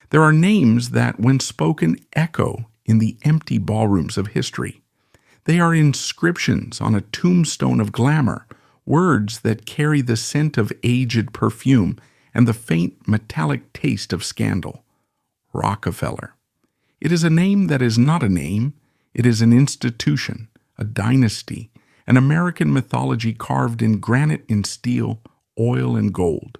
There are names that, when spoken, echo in the empty ballrooms of history. They are inscriptions on a tombstone of glamour, words that carry the scent of aged perfume and the faint metallic taste of scandal. Rockefeller. It is a name that is not a name. It is an institution, a dynasty, an American mythology carved in granite and steel, oil and gold.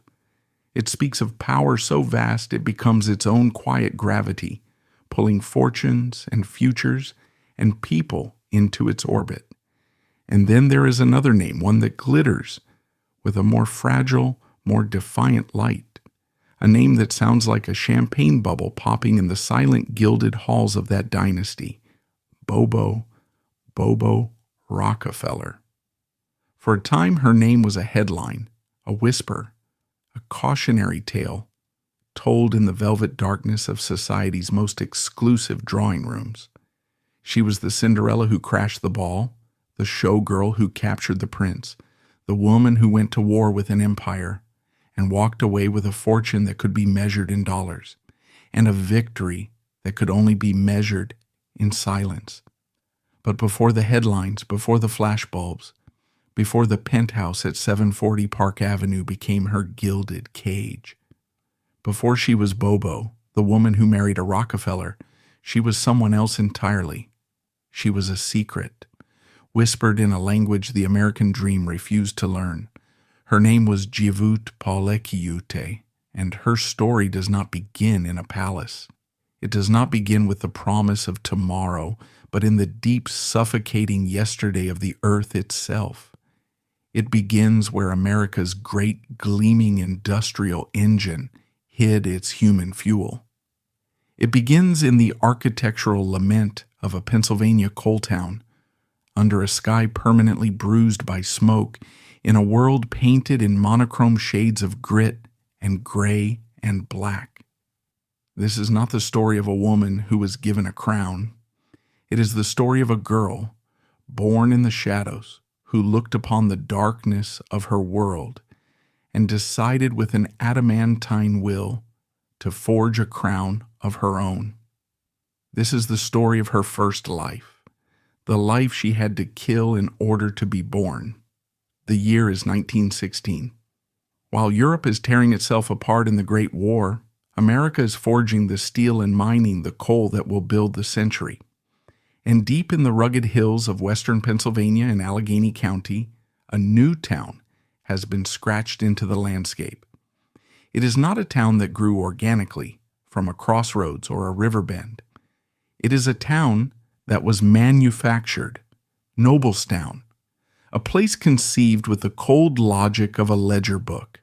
It speaks of power so vast it becomes its own quiet gravity, pulling fortunes and futures and people into its orbit. And then there is another name, one that glitters with a more fragile, more defiant light, a name that sounds like a champagne bubble popping in the silent gilded halls of that dynasty, Bobo Rockefeller. For a time, her name was a headline, a whisper, a cautionary tale, told in the velvet darkness of society's most exclusive drawing rooms. She was the Cinderella who crashed the ball, the showgirl who captured the prince, the woman who went to war with an empire and walked away with a fortune that could be measured in dollars, and a victory that could only be measured in silence. But before the headlines, before the flashbulbs, before the penthouse at 740 Park Avenue became her gilded cage, before she was Bobo, the woman who married a Rockefeller, she was someone else entirely. She was a secret, whispered in a language the American dream refused to learn. Her name was Jievute Paulekiute, and her story does not begin in a palace. It does not begin with the promise of tomorrow, but in the deep, suffocating yesterday of the earth itself. It begins where America's great, gleaming industrial engine hid its human fuel. It begins in the architectural lament of a Pennsylvania coal town, under a sky permanently bruised by smoke, in a world painted in monochrome shades of grit and gray and black. This is not the story of a woman who was given a crown. It is the story of a girl, born in the shadows, who looked upon the darkness of her world and decided with an adamantine will to forge a crown of her own. This is the story of her first life, the life she had to kill in order to be born. The year is 1916. While Europe is tearing itself apart in the Great War, America is forging the steel and mining the coal that will build the century. And deep in the rugged hills of western Pennsylvania and Allegheny County, a new town has been scratched into the landscape. It is not a town that grew organically from a crossroads or a river bend. It is a town that was manufactured, Noblestown, a place conceived with the cold logic of a ledger book.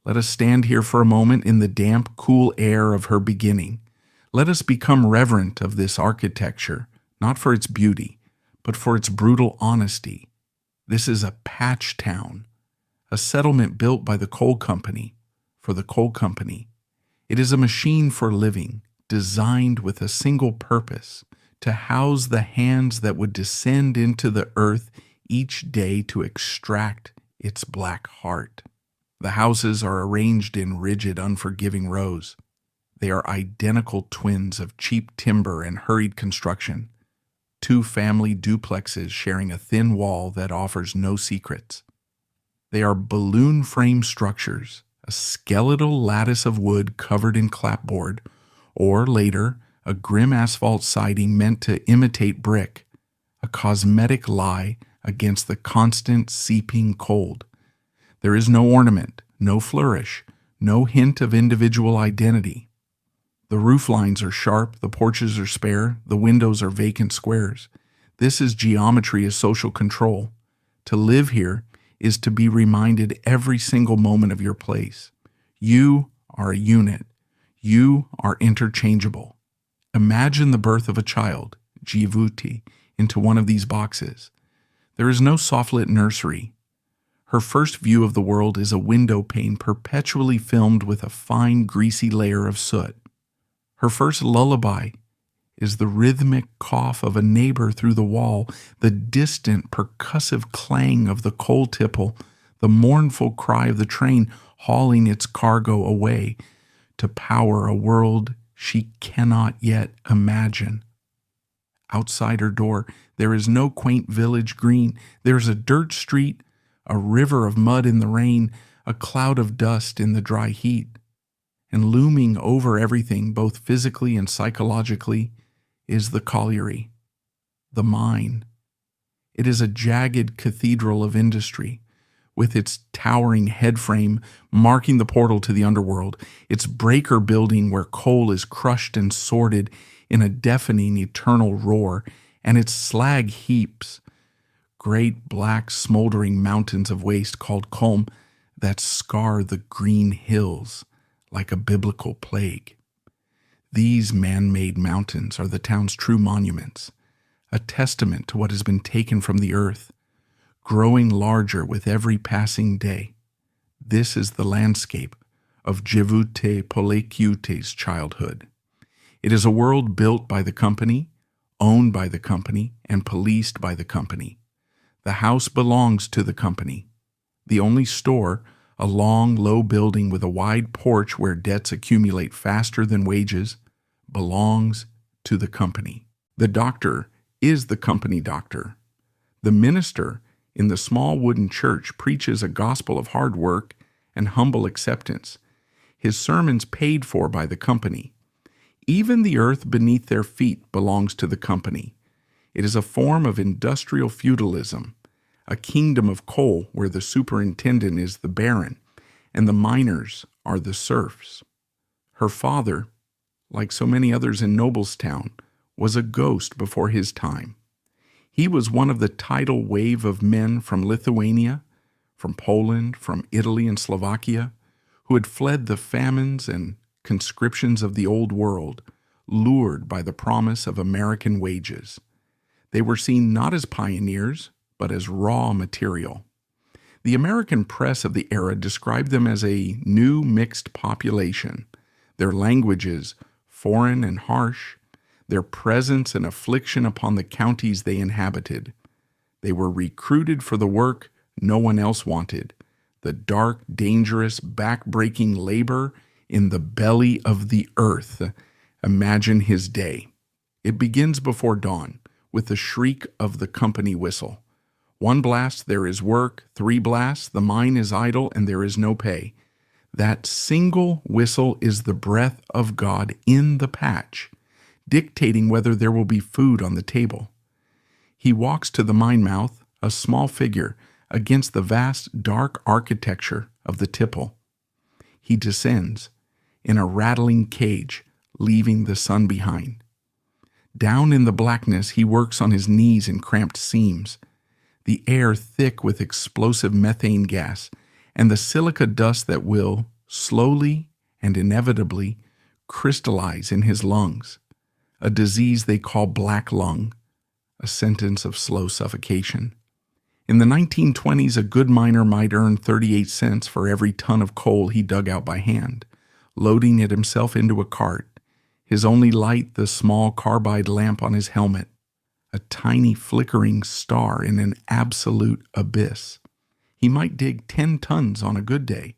Let us stand here for a moment in the damp, cool air of her beginning. Let us become reverent of this architecture, not for its beauty, but for its brutal honesty. This is a patch town, a settlement built by the coal company, for the coal company. It is a machine for living, designed with a single purpose, to house the hands that would descend into the earth each day to extract its black heart. The houses are arranged in rigid, unforgiving rows. They are identical twins of cheap timber and hurried construction, two family duplexes sharing a thin wall that offers no secrets. They are balloon frame structures, a skeletal lattice of wood covered in clapboard, or later, a grim asphalt siding meant to imitate brick, a cosmetic lie against the constant seeping cold. There is no ornament, no flourish, no hint of individual identity. The roof lines are sharp, the porches are spare, the windows are vacant squares. This is geometry as social control. To live here is to be reminded every single moment of your place. You are a unit. You are interchangeable. Imagine the birth of a child, Jievute, into one of these boxes. There is no soft-lit nursery. Her first view of the world is a window pane perpetually filmed with a fine, greasy layer of soot. Her first lullaby is the rhythmic cough of a neighbor through the wall, the distant, percussive clang of the coal tipple, the mournful cry of the train hauling its cargo away to power a world she cannot yet imagine. Outside her door, there is no quaint village green. There is a dirt street, a river of mud in the rain, a cloud of dust in the dry heat. And looming over everything, both physically and psychologically, is the colliery, the mine. It is a jagged cathedral of industry, with its towering headframe marking the portal to the underworld, its breaker building where coal is crushed and sorted in a deafening eternal roar, and its slag heaps, great black smoldering mountains of waste called culm that scar the green hills like a biblical plague. These man-made mountains are the town's true monuments, a testament to what has been taken from the earth, growing larger with every passing day. This is the landscape of Jievute Paulekiute's childhood. It is a world built by the company, owned by the company, and policed by the company. The house belongs to the company. The only store, a long, low building with a wide porch where debts accumulate faster than wages, belongs to the company. The doctor is the company doctor. The minister in the small wooden church preaches a gospel of hard work and humble acceptance, his sermons paid for by the company. Even the earth beneath their feet belongs to the company. It is a form of industrial feudalism, a kingdom of coal where the superintendent is the baron and the miners are the serfs. Her father, like so many others in Noblestown, was a ghost before his time. He was one of the tidal wave of men from Lithuania, from Poland, from Italy and Slovakia, who had fled the famines and conscriptions of the old world, lured by the promise of American wages. They were seen not as pioneers, but as raw material. The American press of the era described them as a new mixed population, their languages foreign and harsh, their presence an affliction upon the counties they inhabited. They were recruited for the work no one else wanted, the dark, dangerous, back-breaking labor in the belly of the earth. Imagine his day. It begins before dawn, with the shriek of the company whistle. 1 blast, there is work. 3 blasts, the mine is idle and there is no pay. That single whistle is the breath of God in the patch, dictating whether there will be food on the table. He walks to the mine mouth, a small figure, against the vast, dark architecture of the tipple. He descends in a rattling cage, leaving the sun behind. Down in the blackness, he works on his knees in cramped seams, the air thick with explosive methane gas, and the silica dust that will, slowly and inevitably, crystallize in his lungs, a disease they call black lung, a sentence of slow suffocation. In the 1920s, a good miner might earn 38 cents for every ton of coal he dug out by hand, loading it himself into a cart, his only light the small carbide lamp on his helmet, a tiny flickering star in an absolute abyss. He might dig 10 tons on a good day.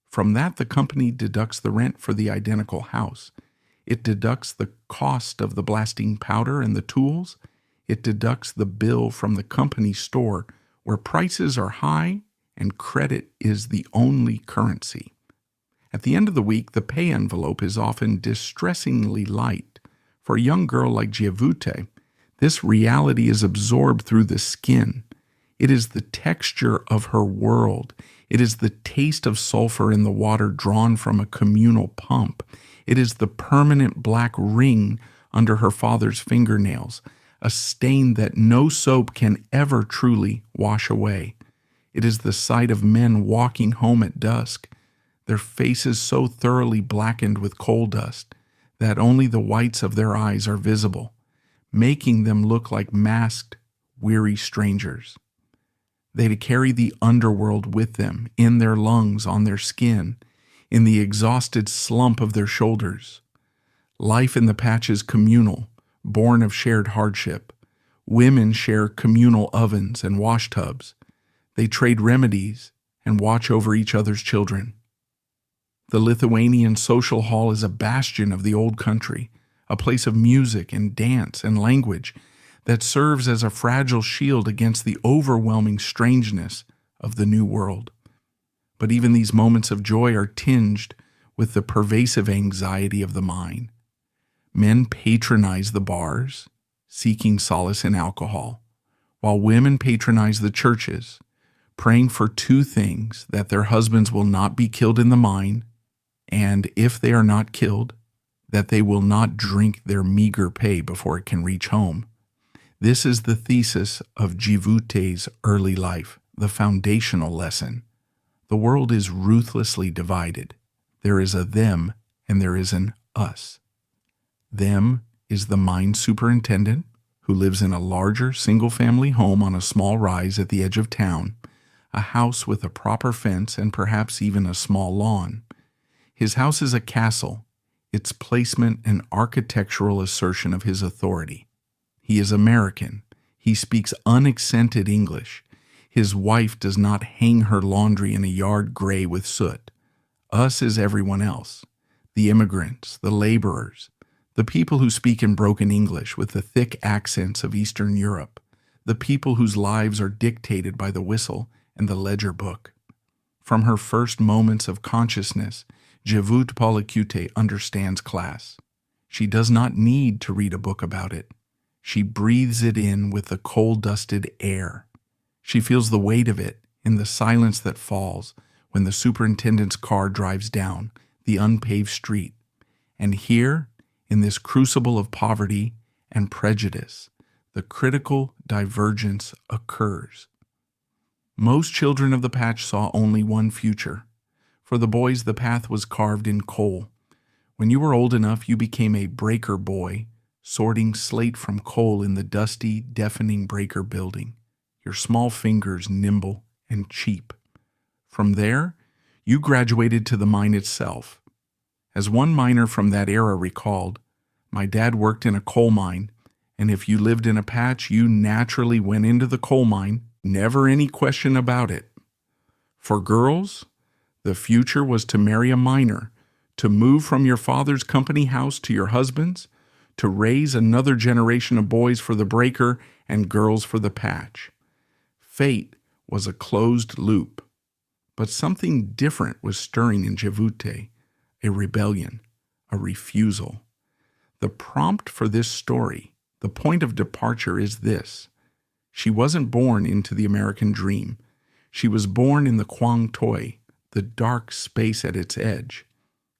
From that, the company deducts the rent for the identical house. It deducts the cost of the blasting powder and the tools. It deducts the bill from the company store, where prices are high and credit is the only currency. At the end of the week, the pay envelope is often distressingly light. For a young girl like Jievute, this reality is absorbed through the skin. It is the texture of her world. It is the taste of sulfur in the water drawn from a communal pump. It is the permanent black ring under her father's fingernails, a stain that no soap can ever truly wash away. It is the sight of men walking home at dusk, their faces so thoroughly blackened with coal dust that only the whites of their eyes are visible, making them look like masked, weary strangers. They carry the underworld with them, in their lungs, on their skin, in the exhausted slump of their shoulders. Life in the patch is communal, born of shared hardship. Women share communal ovens and wash tubs. They trade remedies and watch over each other's children. The Lithuanian social hall is a bastion of the old country, a place of music and dance and language that serves as a fragile shield against the overwhelming strangeness of the new world. But even these moments of joy are tinged with the pervasive anxiety of the mine. Men patronize the bars, seeking solace in alcohol, while women patronize the churches, praying for two things: that their husbands will not be killed in the mine, and if they are not killed, that they will not drink their meager pay before it can reach home. This is the thesis of Jievute's early life, the foundational lesson. The world is ruthlessly divided. There is a them and there is an us. Them is the mine superintendent, who lives in a larger single-family home on a small rise at the edge of town, a house with a proper fence and perhaps even a small lawn. His house is a castle, its placement an architectural assertion of his authority. He is American. He speaks unaccented English. His wife does not hang her laundry in a yard gray with soot. Us is everyone else: the immigrants, the laborers, the people who speak in broken English with the thick accents of Eastern Europe, the people whose lives are dictated by the whistle and the ledger book. From her first moments of consciousness, Jievute Paulekiute understands class. She does not need to read a book about it. She breathes it in with the coal-dusted air. She feels the weight of it in the silence that falls when the superintendent's car drives down the unpaved street. And here, in this crucible of poverty and prejudice, the critical divergence occurs. Most children of the patch saw only one future. For the boys, the path was carved in coal. When you were old enough, you became a breaker boy, sorting slate from coal in the dusty, deafening breaker building, your small fingers nimble and cheap. From there, you graduated to the mine itself. As one miner from that era recalled, "My dad worked in a coal mine, and if you lived in a patch, you naturally went into the coal mine, never any question about it." For girls, the future was to marry a miner, to move from your father's company house to your husband's, to raise another generation of boys for the breaker and girls for the patch. Fate was a closed loop. But something different was stirring in Jievute, a rebellion, a refusal. The prompt for this story, the point of departure, is this: she wasn't born into the American dream. She was born in the Kwang Toi, the dark space at its edge.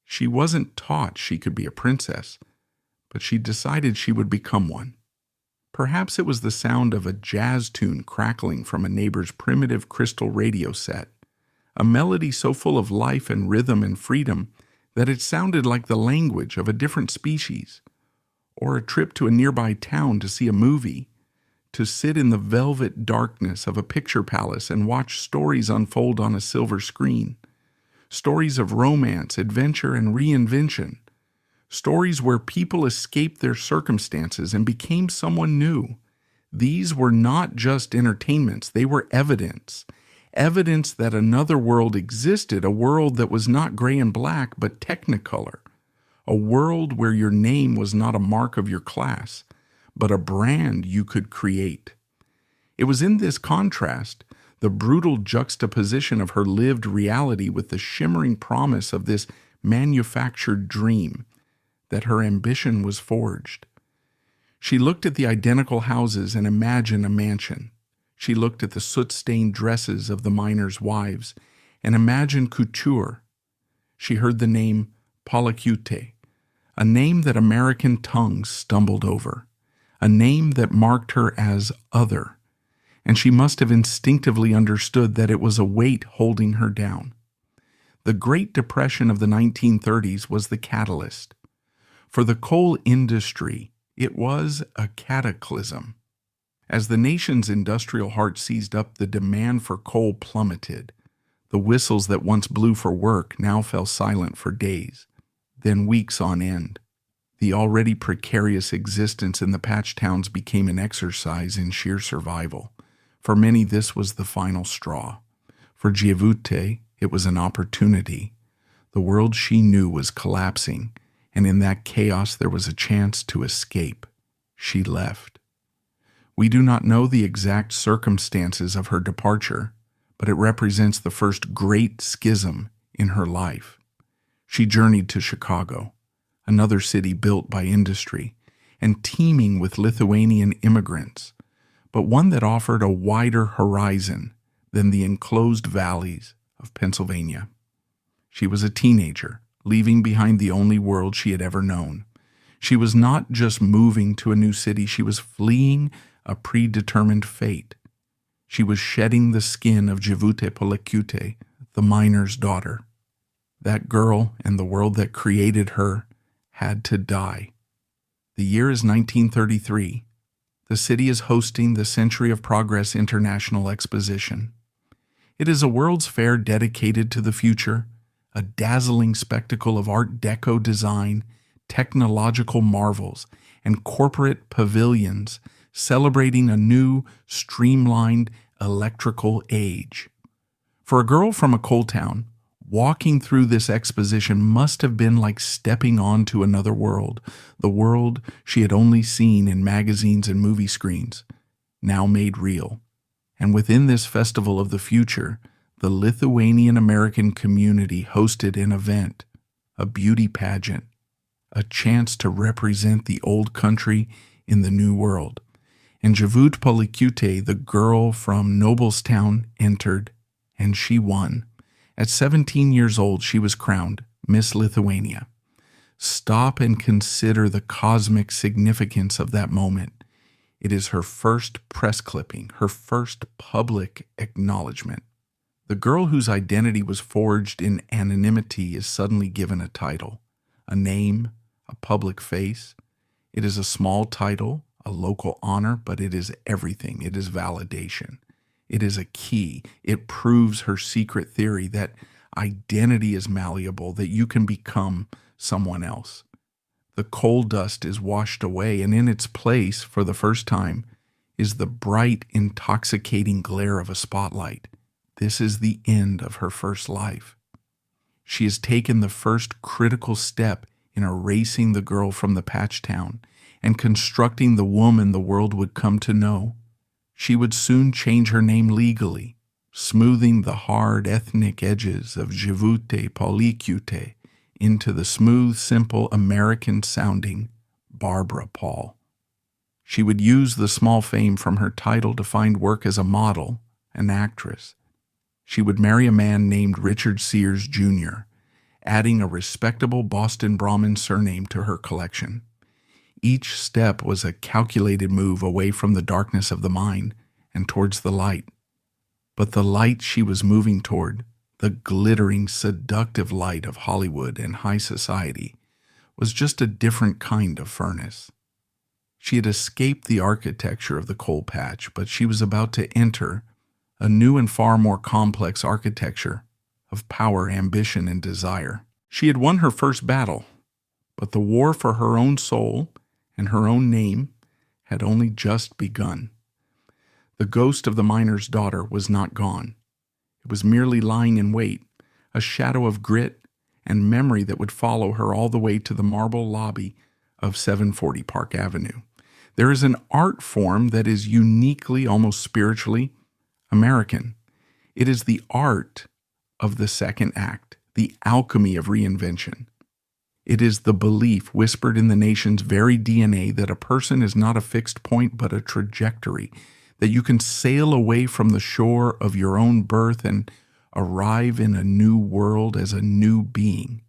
She wasn't taught she could be a princess, but she decided she would become one. Perhaps it was the sound of a jazz tune crackling from a neighbor's primitive crystal radio set, a melody so full of life and rhythm and freedom that it sounded like the language of a different species, or a trip to a nearby town to see a movie, to sit in the velvet darkness of a picture palace and watch stories unfold on a silver screen, stories of romance, adventure, and reinvention, stories where people escaped their circumstances and became someone new. These were not just entertainments, they were evidence that another world existed, a world that was not gray and black but technicolor, a world where your name was not a mark of your class, but a brand you could create. It was in this contrast, the brutal juxtaposition of her lived reality with the shimmering promise of this manufactured dream, that her ambition was forged. She looked at the identical houses and imagined a mansion. She looked at the soot-stained dresses of the miners' wives and imagined couture. She heard the name Paulekiute, a name that American tongues stumbled over, a name that marked her as other, and she must have instinctively understood that it was a weight holding her down. The Great Depression of the 1930s was the catalyst. For the coal industry, it was a cataclysm. As the nation's industrial heart seized up, the demand for coal plummeted. The whistles that once blew for work now fell silent for days, then weeks on end. The already precarious existence in the patch towns became an exercise in sheer survival. For many, this was the final straw. For Jievute, it was an opportunity. The world she knew was collapsing, and in that chaos there was a chance to escape. She left. We do not know the exact circumstances of her departure, but it represents the first great schism in her life. She journeyed to Chicago, another city built by industry and teeming with Lithuanian immigrants, but one that offered a wider horizon than the enclosed valleys of Pennsylvania. She was a teenager, leaving behind the only world she had ever known. She was not just moving to a new city, she was fleeing a predetermined fate. She was shedding the skin of Jievute Paulekiute, the miner's daughter. That girl and the world that created her had to die. The year is 1933. The city is hosting the Century of Progress International Exposition. It is a World's Fair dedicated to the future, a dazzling spectacle of Art Deco design, technological marvels, and corporate pavilions celebrating a new, streamlined, electrical age. For a girl from a coal town, walking through this exposition must have been like stepping onto another world, the world she had only seen in magazines and movie screens, now made real. And within this festival of the future, the Lithuanian-American community hosted an event, a beauty pageant, a chance to represent the old country in the new world. And Jievute Paulekiute, the girl from Noblestown, entered, and she won. At 17 years old, she was crowned Miss Lithuania. Stop and consider the cosmic significance of that moment. It is her first press clipping, her first public acknowledgement. The girl whose identity was forged in anonymity is suddenly given a title, a name, a public face. It is a small title, a local honor, but it is everything. It is validation. It is a key. It proves her secret theory that identity is malleable, that you can become someone else. The coal dust is washed away, and in its place, for the first time, is the bright, intoxicating glare of a spotlight. This is the end of her first life. She has taken the first critical step in erasing the girl from the patch town and constructing the woman the world would come to know. She would soon change her name legally, smoothing the hard ethnic edges of Jievute Paulekiute into the smooth, simple, American-sounding Barbara Paul. She would use the small fame from her title to find work as a model, an actress. She would marry a man named Richard Sears, Jr., adding a respectable Boston Brahmin surname to her collection. Each step was a calculated move away from the darkness of the mind and towards the light. But the light she was moving toward, the glittering, seductive light of Hollywood and high society, was just a different kind of furnace. She had escaped the architecture of the coal patch, but she was about to enter a new and far more complex architecture of power, ambition, and desire. She had won her first battle, but the war for her own soul and her own name had only just begun. The ghost of the miner's daughter was not gone. It was merely lying in wait, a shadow of grit and memory that would follow her all the way to the marble lobby of 740 Park Avenue. There is an art form that is uniquely, almost spiritually, American. It is the art of the second act, the alchemy of reinvention. It is the belief whispered in the nation's very DNA that a person is not a fixed point but a trajectory, that you can sail away from the shore of your own birth and arrive in a new world as a new being.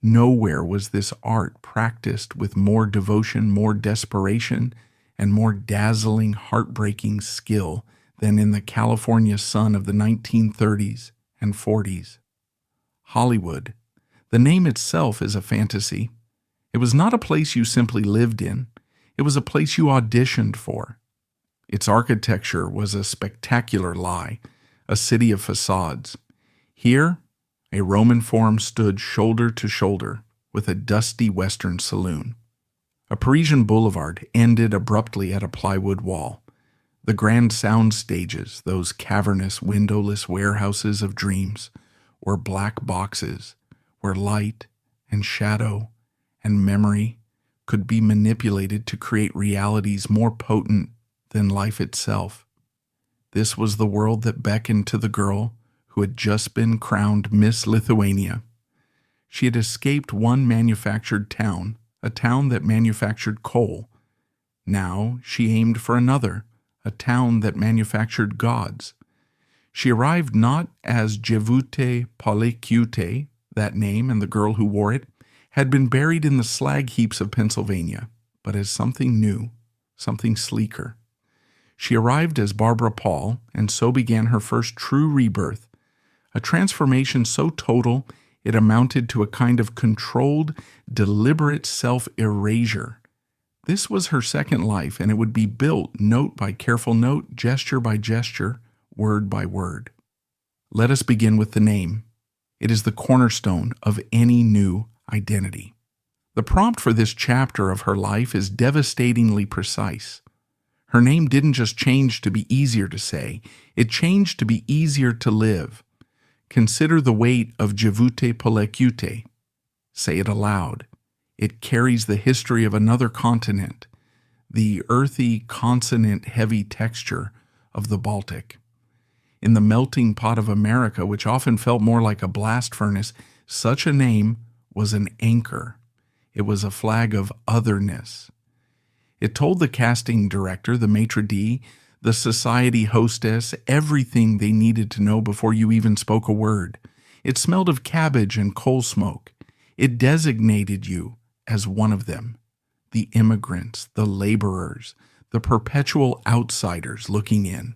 Nowhere was this art practiced with more devotion, more desperation, and more dazzling, heartbreaking skill than in the California sun of the 1930s and 40s. Hollywood. The name itself is a fantasy. It was not a place you simply lived in. It was a place you auditioned for. Its architecture was a spectacular lie, a city of facades. Here, a Roman Forum stood shoulder to shoulder with a dusty Western saloon. A Parisian boulevard ended abruptly at a plywood wall. The grand sound stages, those cavernous, windowless warehouses of dreams, were black boxes where light and shadow and memory could be manipulated to create realities more potent than life itself. This was the world that beckoned to the girl who had just been crowned Miss Lithuania. She had escaped one manufactured town, a town that manufactured coal. Now she aimed for another, a town that manufactured gods. She arrived not as Jievute Paulekiute, that name and the girl who wore it, had been buried in the slag heaps of Pennsylvania, but as something new, something sleeker. She arrived as Barbara Paul, and so began her first true rebirth, a transformation so total it amounted to a kind of controlled, deliberate self-erasure. This was her second life, and it would be built note by careful note, gesture by gesture, word by word. Let us begin with the name. It is the cornerstone of any new identity. The prompt for this chapter of her life is devastatingly precise. Her name didn't just change to be easier to say, it changed to be easier to live. Consider the weight of Jievute Paulekiute. Say it aloud. It carries the history of another continent, the earthy, consonant-heavy texture of the Baltic. In the melting pot of America, which often felt more like a blast furnace, such a name was an anchor. It was a flag of otherness. It told the casting director, the maitre d', the society hostess, everything they needed to know before you even spoke a word. It smelled of cabbage and coal smoke. It designated you as one of them, the immigrants, the laborers, the perpetual outsiders looking in.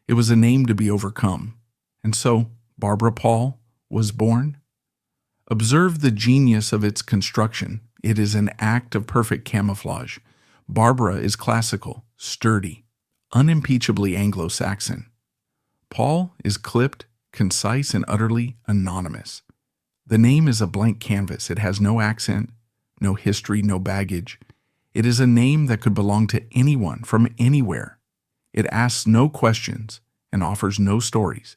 It was a name to be overcome. And so Barbara Paul was born. Observe the genius of its construction. It is an act of perfect camouflage. Barbara is classical, sturdy, unimpeachably Anglo-Saxon. Paul is clipped, concise, and utterly anonymous. The name is a blank canvas. It has no accent, no history, no baggage. It is a name that could belong to anyone from anywhere. It asks no questions and offers no stories.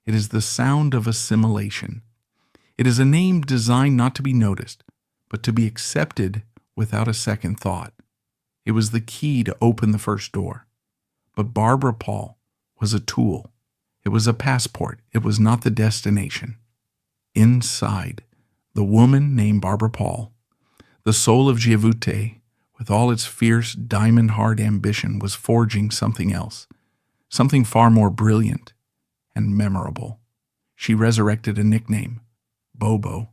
It is the sound of assimilation. It is a name designed not to be noticed, but to be accepted without a second thought. It was the key to open the first door. But Barbara Paul was a tool. It was a passport. It was not the destination. Inside, the woman named Barbara Paul, the soul of Jievute, with all its fierce, diamond-hard ambition, was forging something else, something far more brilliant and memorable. She resurrected a nickname, Bobo.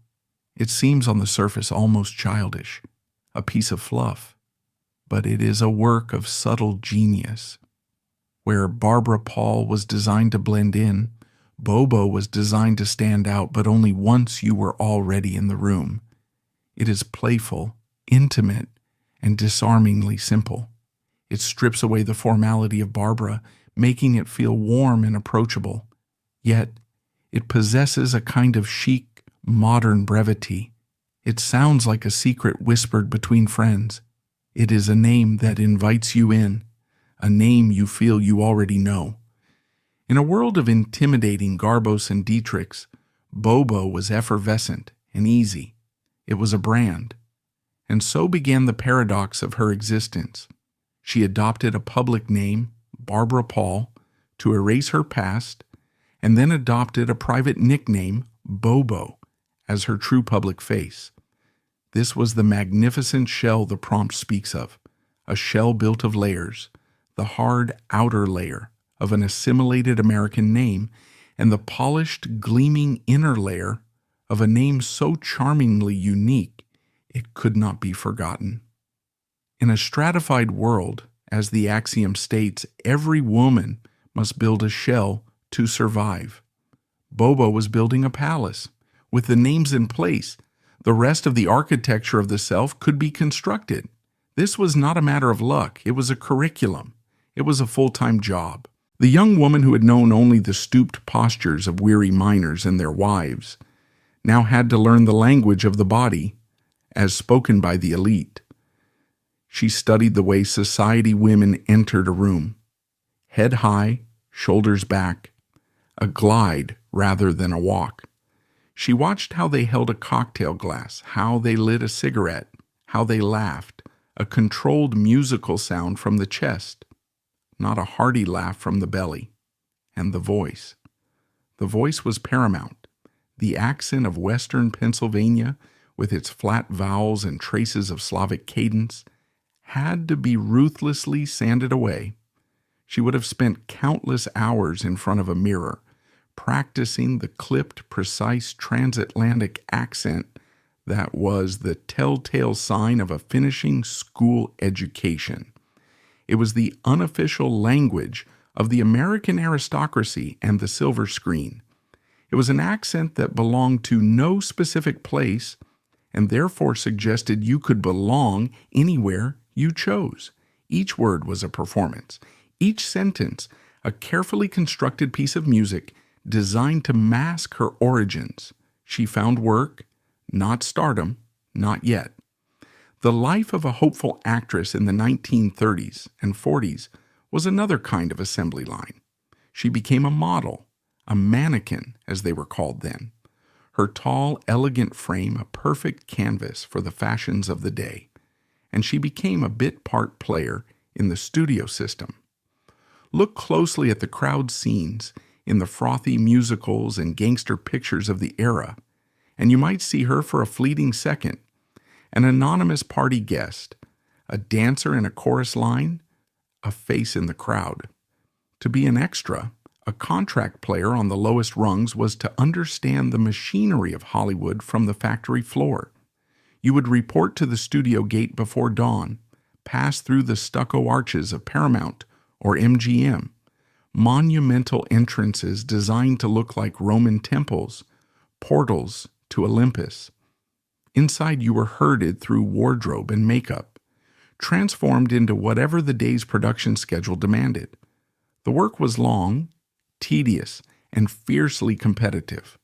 It seems on the surface almost childish, a piece of fluff, but it is a work of subtle genius. Where Barbara Paul was designed to blend in, Bobo was designed to stand out, but only once you were already in the room. It is playful, intimate, and disarmingly simple. It strips away the formality of Barbara, making it feel warm and approachable. Yet, it possesses a kind of chic, modern brevity. It sounds like a secret whispered between friends. It is a name that invites you in, a name you feel you already know. In a world of intimidating Garbos and Dietrichs, Bobo was effervescent and easy. It was a brand. And so began the paradox of her existence. She adopted a public name, Barbara Paul, to erase her past, and then adopted a private nickname, Bobo, as her true public face. This was the magnificent shell the prompt speaks of, a shell built of layers, the hard outer layer of an assimilated American name, and the polished, gleaming inner layer of a name so charmingly unique it could not be forgotten. In a stratified world, as the axiom states, every woman must build a shell to survive. Bobo was building a palace. With the names in place, the rest of the architecture of the self could be constructed. This was not a matter of luck. It was a curriculum. It was a full-time job. The young woman who had known only the stooped postures of weary miners and their wives now had to learn the language of the body as spoken by the elite. She studied the way society women entered a room. Head high, shoulders back, a glide rather than a walk. She watched how they held a cocktail glass, how they lit a cigarette, how they laughed, a controlled musical sound from the chest, not a hearty laugh from the belly. And the voice. The voice was paramount. The accent of Western Pennsylvania, with its flat vowels and traces of Slavic cadence, had to be ruthlessly sanded away. She would have spent countless hours in front of a mirror, practicing the clipped, precise transatlantic accent that was the telltale sign of a finishing school education. It was the unofficial language of the American aristocracy and the silver screen. It was an accent that belonged to no specific place and therefore suggested you could belong anywhere you chose. Each word was a performance. Each sentence, a carefully constructed piece of music designed to mask her origins. She found work, not stardom, not yet. The life of a hopeful actress in the 1930s and 40s was another kind of assembly line. She became a model, a mannequin, as they were called then. Her tall, elegant frame a perfect canvas for the fashions of the day, and she became a bit part player in the studio system. Look closely at the crowd scenes in the frothy musicals and gangster pictures of the era, and you might see her for a fleeting second, an anonymous party guest, a dancer in a chorus line, a face in the crowd. To be an extra, a contract player on the lowest rungs, was to understand the machinery of Hollywood from the factory floor. You would report to the studio gate before dawn, pass through the stucco arches of Paramount or MGM, monumental entrances designed to look like Roman temples, portals to Olympus. Inside you were herded through wardrobe and makeup, transformed into whatever the day's production schedule demanded. The work was long, tedious, and fiercely competitive.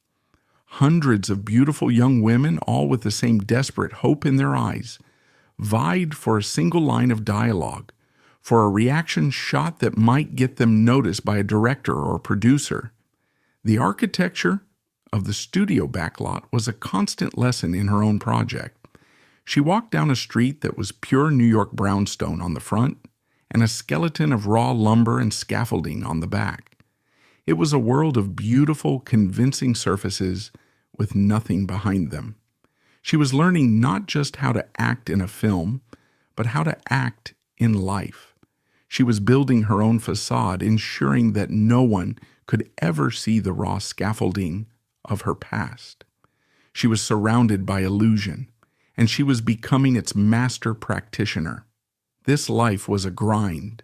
Hundreds of beautiful young women, all with the same desperate hope in their eyes, vied for a single line of dialogue, for a reaction shot that might get them noticed by a director or producer. The architecture of the studio backlot was a constant lesson in her own project. She walked down a street that was pure New York brownstone on the front and a skeleton of raw lumber and scaffolding on the back. It was a world of beautiful, convincing surfaces with nothing behind them. She was learning not just how to act in a film, but how to act in life. She was building her own facade, ensuring that no one could ever see the raw scaffolding of her past. She was surrounded by illusion, and she was becoming its master practitioner. This life was a grind.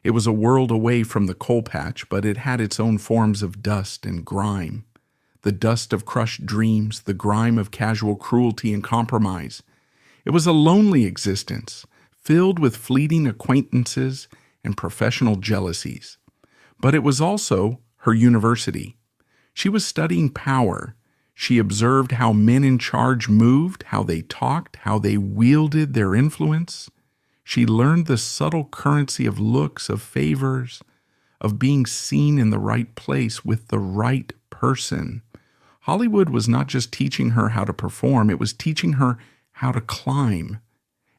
It was a world away from the coal patch, but it had its own forms of dust and grime. The dust of crushed dreams, the grime of casual cruelty and compromise. It was a lonely existence, filled with fleeting acquaintances and professional jealousies. But it was also her university. She was studying power. She observed how men in charge moved, how they talked, how they wielded their influence. She learned the subtle currency of looks, of favors, of being seen in the right place with the right person. Hollywood was not just teaching her how to perform, it was teaching her how to climb.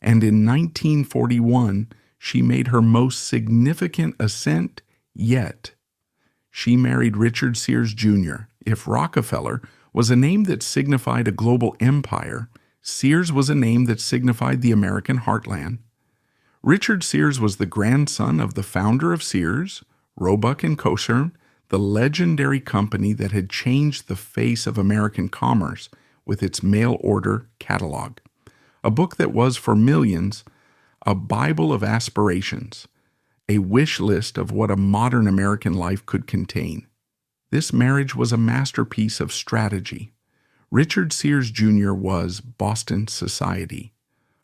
And in 1941, she made her most significant ascent yet. She married Richard Sears Jr. If Rockefeller was a name that signified a global empire, Sears was a name that signified the American heartland. Richard Sears was the grandson of the founder of Sears, Roebuck and Courtroom, the legendary company that had changed the face of American commerce with its mail-order catalog, a book that was, for millions, a Bible of aspirations, a wish list of what a modern American life could contain. This marriage was a masterpiece of strategy. Richard Sears Jr. was Boston society,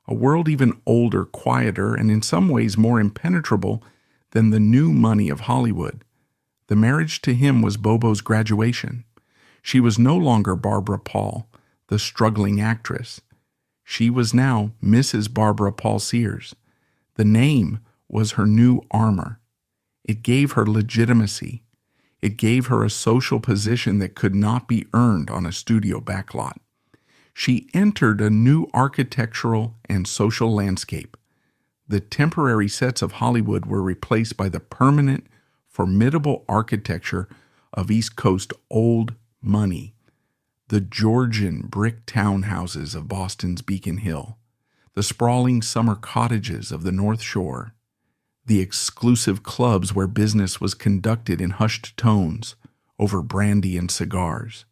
a world even older, quieter, and in some ways more impenetrable than the new money of Hollywood. The marriage to him was Bobo's graduation. She was no longer Barbara Paul, the struggling actress. She was now Mrs. Barbara Paul Sears. The name was her new armor. It gave her legitimacy. It gave her a social position that could not be earned on a studio backlot. She entered a new architectural and social landscape. The temporary sets of Hollywood were replaced by the permanent, formidable architecture of East Coast old money, the Georgian brick townhouses of Boston's Beacon Hill, the sprawling summer cottages of the North Shore, the exclusive clubs where business was conducted in hushed tones over brandy and cigars.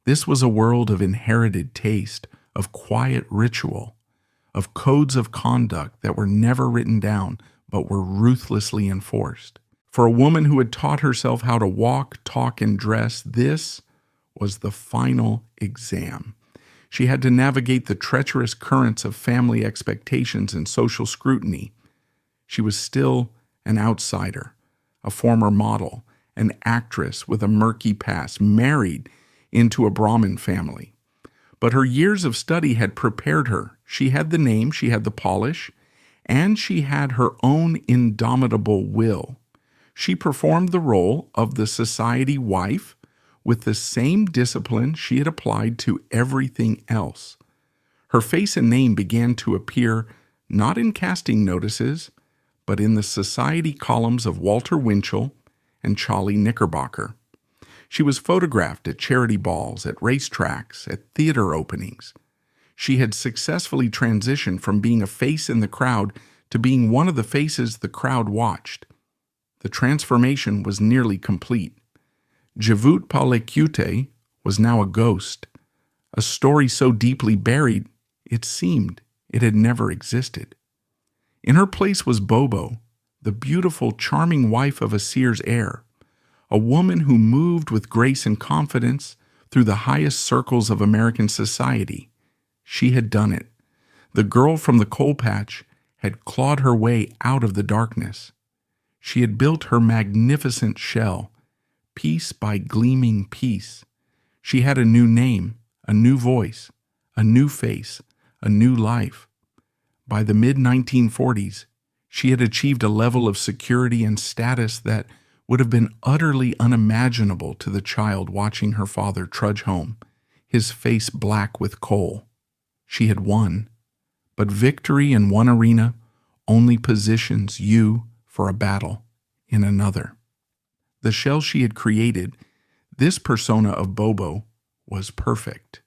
This was a world of inherited taste, of quiet ritual, of codes of conduct that were never written down but were ruthlessly enforced. For a woman who had taught herself how to walk, talk, and dress, this was the final exam. She had to navigate the treacherous currents of family expectations and social scrutiny. She was still an outsider, a former model, an actress with a murky past, married into a Brahmin family. But her years of study had prepared her. She had the name, she had the polish, and she had her own indomitable will. She performed the role of the society wife with the same discipline she had applied to everything else. Her face and name began to appear not in casting notices, but in the society columns of Walter Winchell and Charlie Knickerbocker. She was photographed at charity balls, at racetracks, at theater openings. She had successfully transitioned from being a face in the crowd to being one of the faces the crowd watched. The transformation was nearly complete. Jievute Paulekiute was now a ghost, a story so deeply buried it seemed it had never existed. In her place was Bobo, the beautiful, charming wife of a Sears heir, a woman who moved with grace and confidence through the highest circles of American society. She had done it. The girl from the coal patch had clawed her way out of the darkness. She had built her magnificent shell, piece by gleaming piece. She had a new name, a new voice, a new face, a new life. By the mid-1940s, she had achieved a level of security and status that would have been utterly unimaginable to the child watching her father trudge home, his face black with coal. She had won, but victory in one arena only positions you for a battle in another. The shell she had created, this persona of Bobo, was perfect.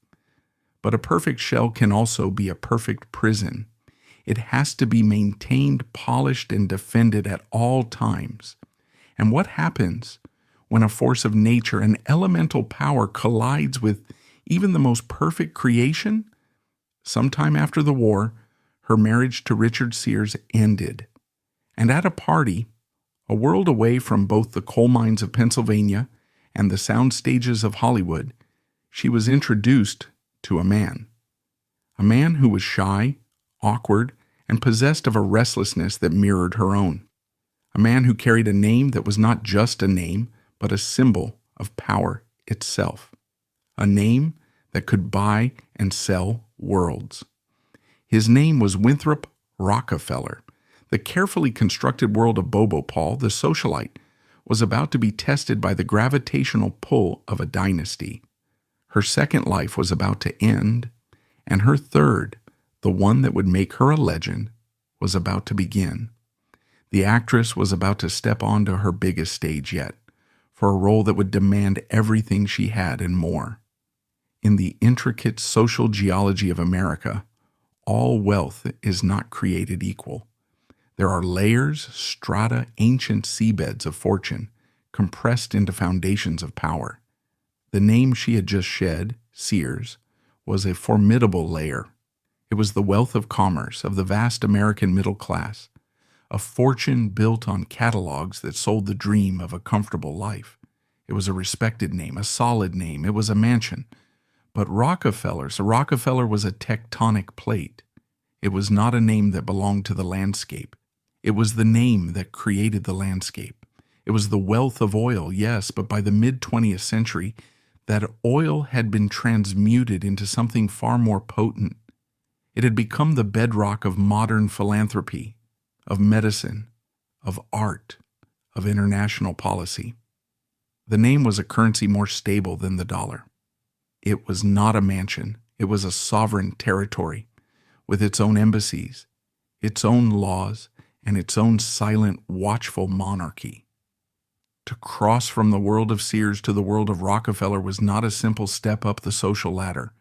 But a perfect shell can also be a perfect prison. It has to be maintained, polished, and defended at all times. And what happens when a force of nature, an elemental power, collides with even the most perfect creation? Sometime after the war, her marriage to Richard Sears ended. And at a party, a world away from both the coal mines of Pennsylvania and the sound stages of Hollywood, she was introduced to a man who was shy, awkward, and possessed of a restlessness that mirrored her own. A man who carried a name that was not just a name, but a symbol of power itself. A name that could buy and sell worlds. His name was Winthrop Rockefeller. The carefully constructed world of Bobo Paul, the socialite, was about to be tested by the gravitational pull of a dynasty. Her second life was about to end, and her third, the one that would make her a legend, was about to begin. The actress was about to step onto her biggest stage yet, for a role that would demand everything she had and more. In the intricate social geology of America, all wealth is not created equal. There are layers, strata, ancient seabeds of fortune, compressed into foundations of power. The name she had just shed, Sears, was a formidable layer. It was the wealth of commerce, of the vast American middle class, a fortune built on catalogs that sold the dream of a comfortable life. It was a respected name, a solid name. It was a mansion. But Rockefeller was a tectonic plate. It was not a name that belonged to the landscape. It was the name that created the landscape. It was the wealth of oil, yes, but by the mid-20th century, that oil had been transmuted into something far more potent. It had become the bedrock of modern philanthropy, of medicine, of art, of international policy. The name was a currency more stable than the dollar. It was not a mansion. It was a sovereign territory with its own embassies, its own laws, and its own silent, watchful monarchy. To cross from the world of Sears to the world of Rockefeller was not a simple step up the social ladder.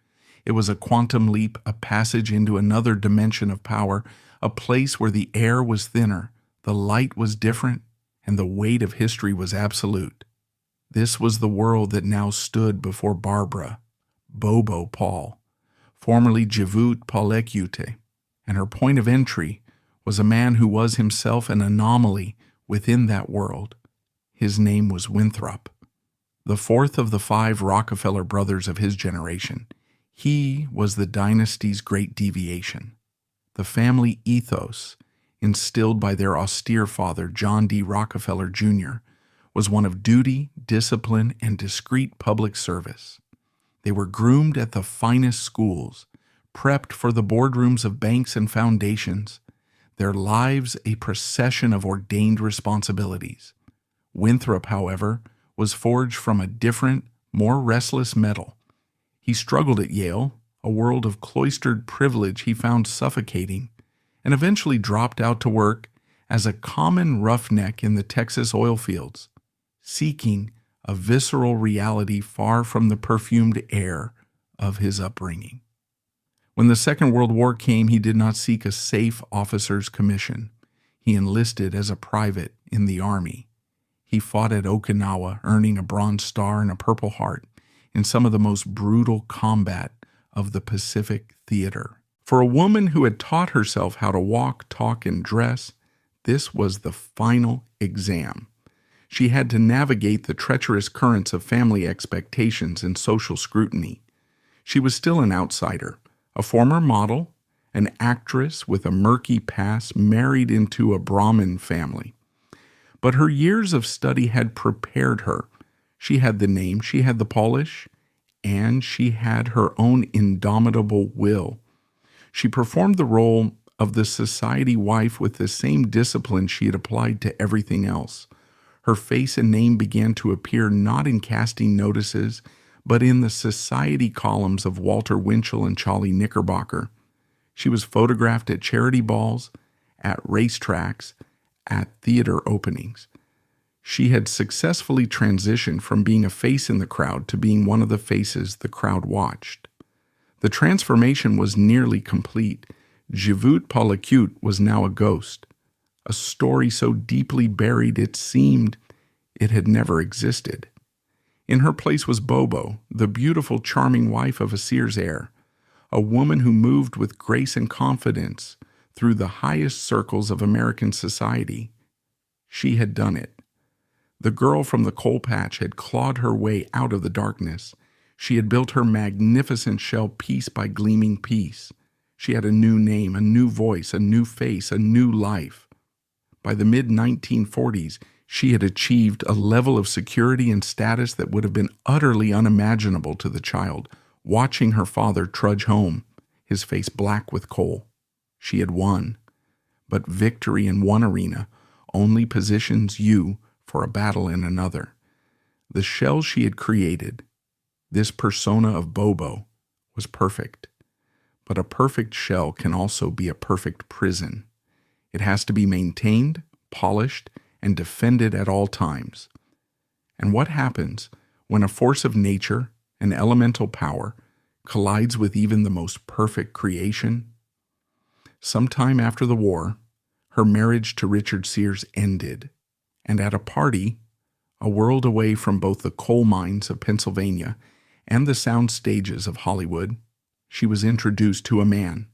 It was a quantum leap, a passage into another dimension of power, a place where the air was thinner, the light was different, and the weight of history was absolute. This was the world that now stood before Barbara, Bobo Paul, formerly Jievute Paulekiute, and her point of entry was a man who was himself an anomaly within that world. His name was Winthrop, the fourth of the 5 Rockefeller brothers of his generation. He was the dynasty's great deviation. The family ethos, instilled by their austere father, John D. Rockefeller, Jr., was one of duty, discipline, and discreet public service. They were groomed at the finest schools, prepped for the boardrooms of banks and foundations, their lives a procession of ordained responsibilities. Winthrop, however, was forged from a different, more restless metal. He struggled at Yale, a world of cloistered privilege he found suffocating, and eventually dropped out to work as a common roughneck in the Texas oil fields, seeking a visceral reality far from the perfumed air of his upbringing. When the Second World War came, he did not seek a safe officer's commission. He enlisted as a private in the Army. He fought at Okinawa, earning a Bronze Star and a Purple Heart in some of the most brutal combat of the Pacific Theater. For a woman who had taught herself how to walk, talk, and dress, this was the final exam. She had to navigate the treacherous currents of family expectations and social scrutiny. She was still an outsider, a former model, an actress with a murky past married into a Brahmin family. But her years of study had prepared her. She had the name, she had the polish, and she had her own indomitable will. She performed the role of the society wife with the same discipline she had applied to everything else. Her face and name began to appear not in casting notices, but in the society columns of Walter Winchell and Charlie Knickerbocker. She was photographed at charity balls, at racetracks, at theater openings. She had successfully transitioned from being a face in the crowd to being one of the faces the crowd watched. The transformation was nearly complete. Jievute Paulekiute was now a ghost, a story so deeply buried it seemed it had never existed. In her place was Bobo, the beautiful, charming wife of a Sears heir, a woman who moved with grace and confidence through the highest circles of American society. She had done it. The girl from the coal patch had clawed her way out of the darkness. She had built her magnificent shell piece by gleaming piece. She had a new name, a new voice, a new face, a new life. By the mid-1940s, she had achieved a level of security and status that would have been utterly unimaginable to the child, watching her father trudge home, his face black with coal. She had won. But victory in one arena only positions you for a battle in another. The shell she had created, this persona of Bobo, was perfect. But a perfect shell can also be a perfect prison. It has to be maintained, polished, and defended at all times. And what happens when a force of nature, an elemental power, collides with even the most perfect creation? Sometime after the war, her marriage to Richard Sears ended, and at a party, a world away from both the coal mines of Pennsylvania and the sound stages of Hollywood, she was introduced to a man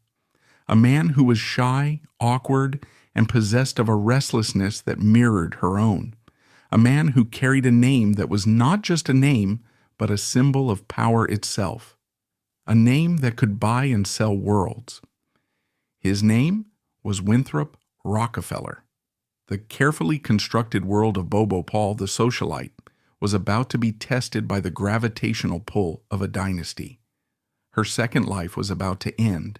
who was shy, awkward, and possessed of a restlessness that mirrored her own, a man who carried a name that was not just a name, but a symbol of power itself, a name that could buy and sell worlds. His name was Winthrop Rockefeller. The carefully constructed world of Bobo Paul, the socialite, was about to be tested by the gravitational pull of a dynasty. Her second life was about to end,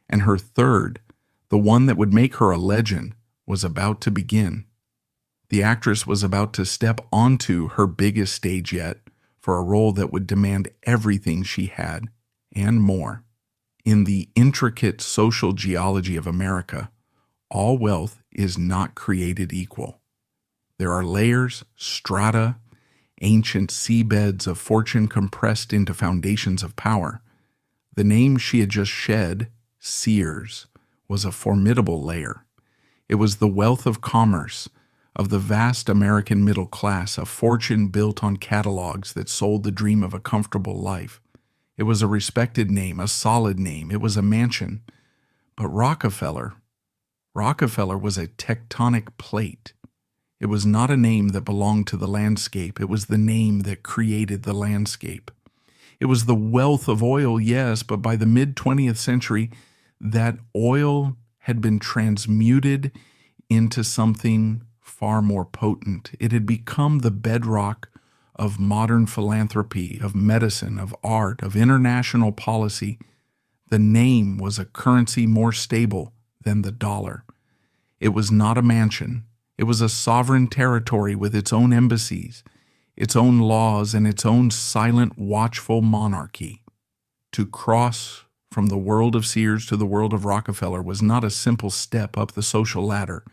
and her third, the one that would make her a legend, was about to begin. The actress was about to step onto her biggest stage yet for a role that would demand everything she had and more. In the intricate social geology of America, all wealth is not created equal. There are layers, strata, ancient seabeds of fortune compressed into foundations of power. The name she had just shed, Sears, was a formidable layer. It was the wealth of commerce, of the vast American middle class, a fortune built on catalogs that sold the dream of a comfortable life. It was a respected name, a solid name. It was a mansion. But Rockefeller was a tectonic plate. It was not a name that belonged to the landscape. It was the name that created the landscape. It was the wealth of oil, yes, but by the mid-20th century, that oil had been transmuted into something far more potent. It had become the bedrock of modern philanthropy, of medicine, of art, of international policy. The name was a currency more stable than the dollar. It was not a mansion. It was a sovereign territory with its own embassies, its own laws, and its own silent, watchful monarchy. To cross from the world of Sears to the world of Rockefeller was not a simple step up the social ladder.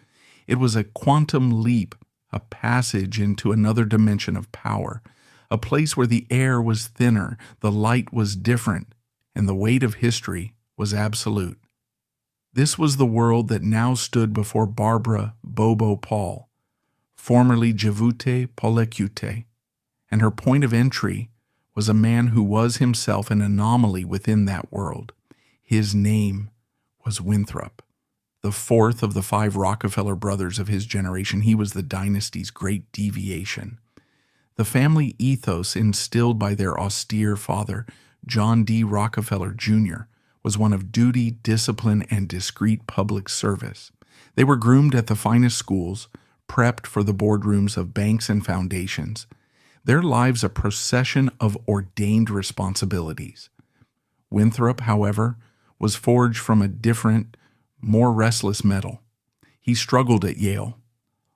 It was a quantum leap, a passage into another dimension of power, a place where the air was thinner, the light was different, and the weight of history was absolute. This was the world that now stood before Barbara Bobo Paul, formerly Jievute Paulekiute, and her point of entry was a man who was himself an anomaly within that world. His name was Winthrop. The fourth of the 5 Rockefeller brothers of his generation, he was the dynasty's great deviation. The family ethos instilled by their austere father, John D. Rockefeller, Jr., was one of duty, discipline, and discreet public service. They were groomed at the finest schools, prepped for the boardrooms of banks and foundations. Their lives a procession of ordained responsibilities. Winthrop, however, was forged from a different, more restless metal. He struggled at Yale.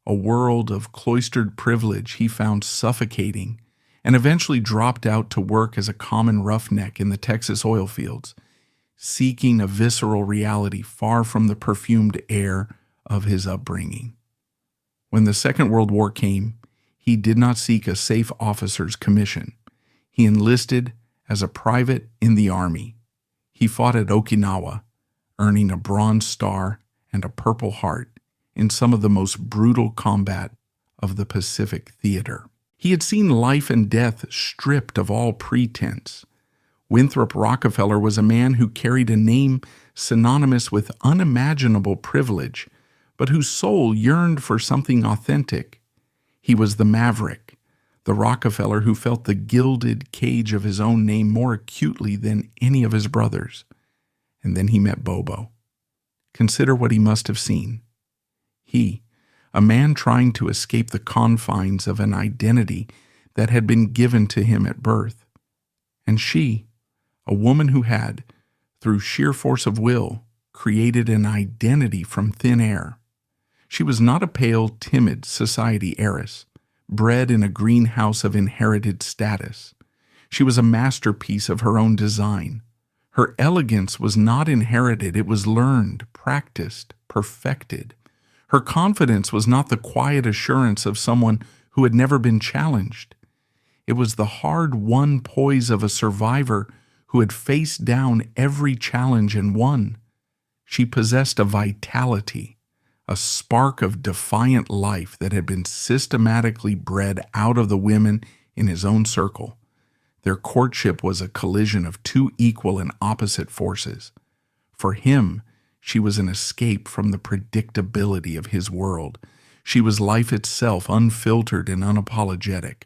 A world of cloistered privilege he found suffocating, and eventually dropped out to work as a common roughneck in the Texas oil fields, seeking a visceral reality far from the perfumed air of his upbringing. When the Second World War came, he did not seek a safe officer's commission. He enlisted as a private in the Army. He fought at Okinawa, earning a Bronze Star and a Purple Heart in some of the most brutal combat of the Pacific Theater. He had seen life and death stripped of all pretense. Winthrop Rockefeller was a man who carried a name synonymous with unimaginable privilege, but whose soul yearned for something authentic. He was the maverick, the Rockefeller who felt the gilded cage of his own name more acutely than any of his brothers. And then he met Bobo. Consider what he must have seen. He, a man trying to escape the confines of an identity that had been given to him at birth. And she, a woman who had, through sheer force of will, created an identity from thin air. She was not a pale, timid society heiress, bred in a greenhouse of inherited status. She was a masterpiece of her own design. Her elegance was not inherited, it was learned, practiced, perfected. Her confidence was not the quiet assurance of someone who had never been challenged. It was the hard-won poise of a survivor who had faced down every challenge and won. She possessed a vitality, a spark of defiant life that had been systematically bred out of the women in his own circle. Their courtship was a collision of 2 equal and opposite forces. For him, she was an escape from the predictability of his world. She was life itself, unfiltered and unapologetic.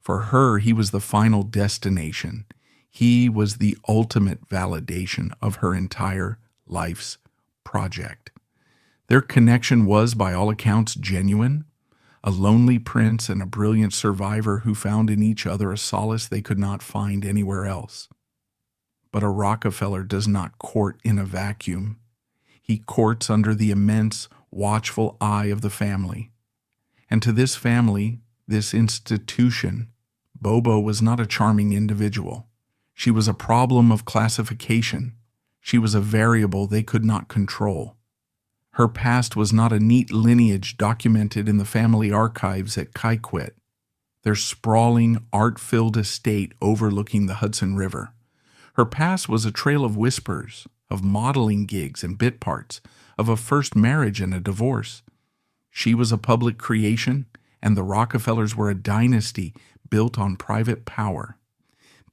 For her, he was the final destination. He was the ultimate validation of her entire life's project. Their connection was, by all accounts, genuine. A lonely prince and a brilliant survivor who found in each other a solace they could not find anywhere else. But a Rockefeller does not court in a vacuum. He courts under the immense, watchful eye of the family. And to this family, this institution, Bobo was not a charming individual. She was a problem of classification. She was a variable they could not control. Her past was not a neat lineage documented in the family archives at Courtroom, their sprawling, art-filled estate overlooking the Hudson River. Her past was a trail of whispers, of modeling gigs and bit parts, of a first marriage and a divorce. She was a public creation, and the Rockefellers were a dynasty built on private power.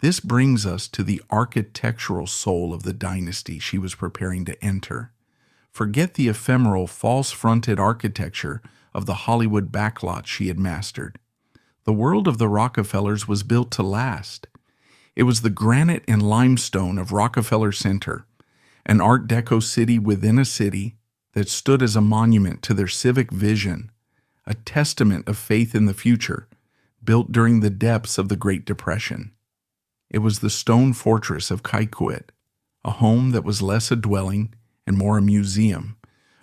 This brings us to the architectural soul of the dynasty she was preparing to enter. Forget the ephemeral, false-fronted architecture of the Hollywood backlot she had mastered. The world of the Rockefellers was built to last. It was the granite and limestone of Rockefeller Center, an Art Deco city within a city that stood as a monument to their civic vision, a testament of faith in the future, built during the depths of the Great Depression. It was the stone fortress of Courtroom, a home that was less a dwelling and more a museum,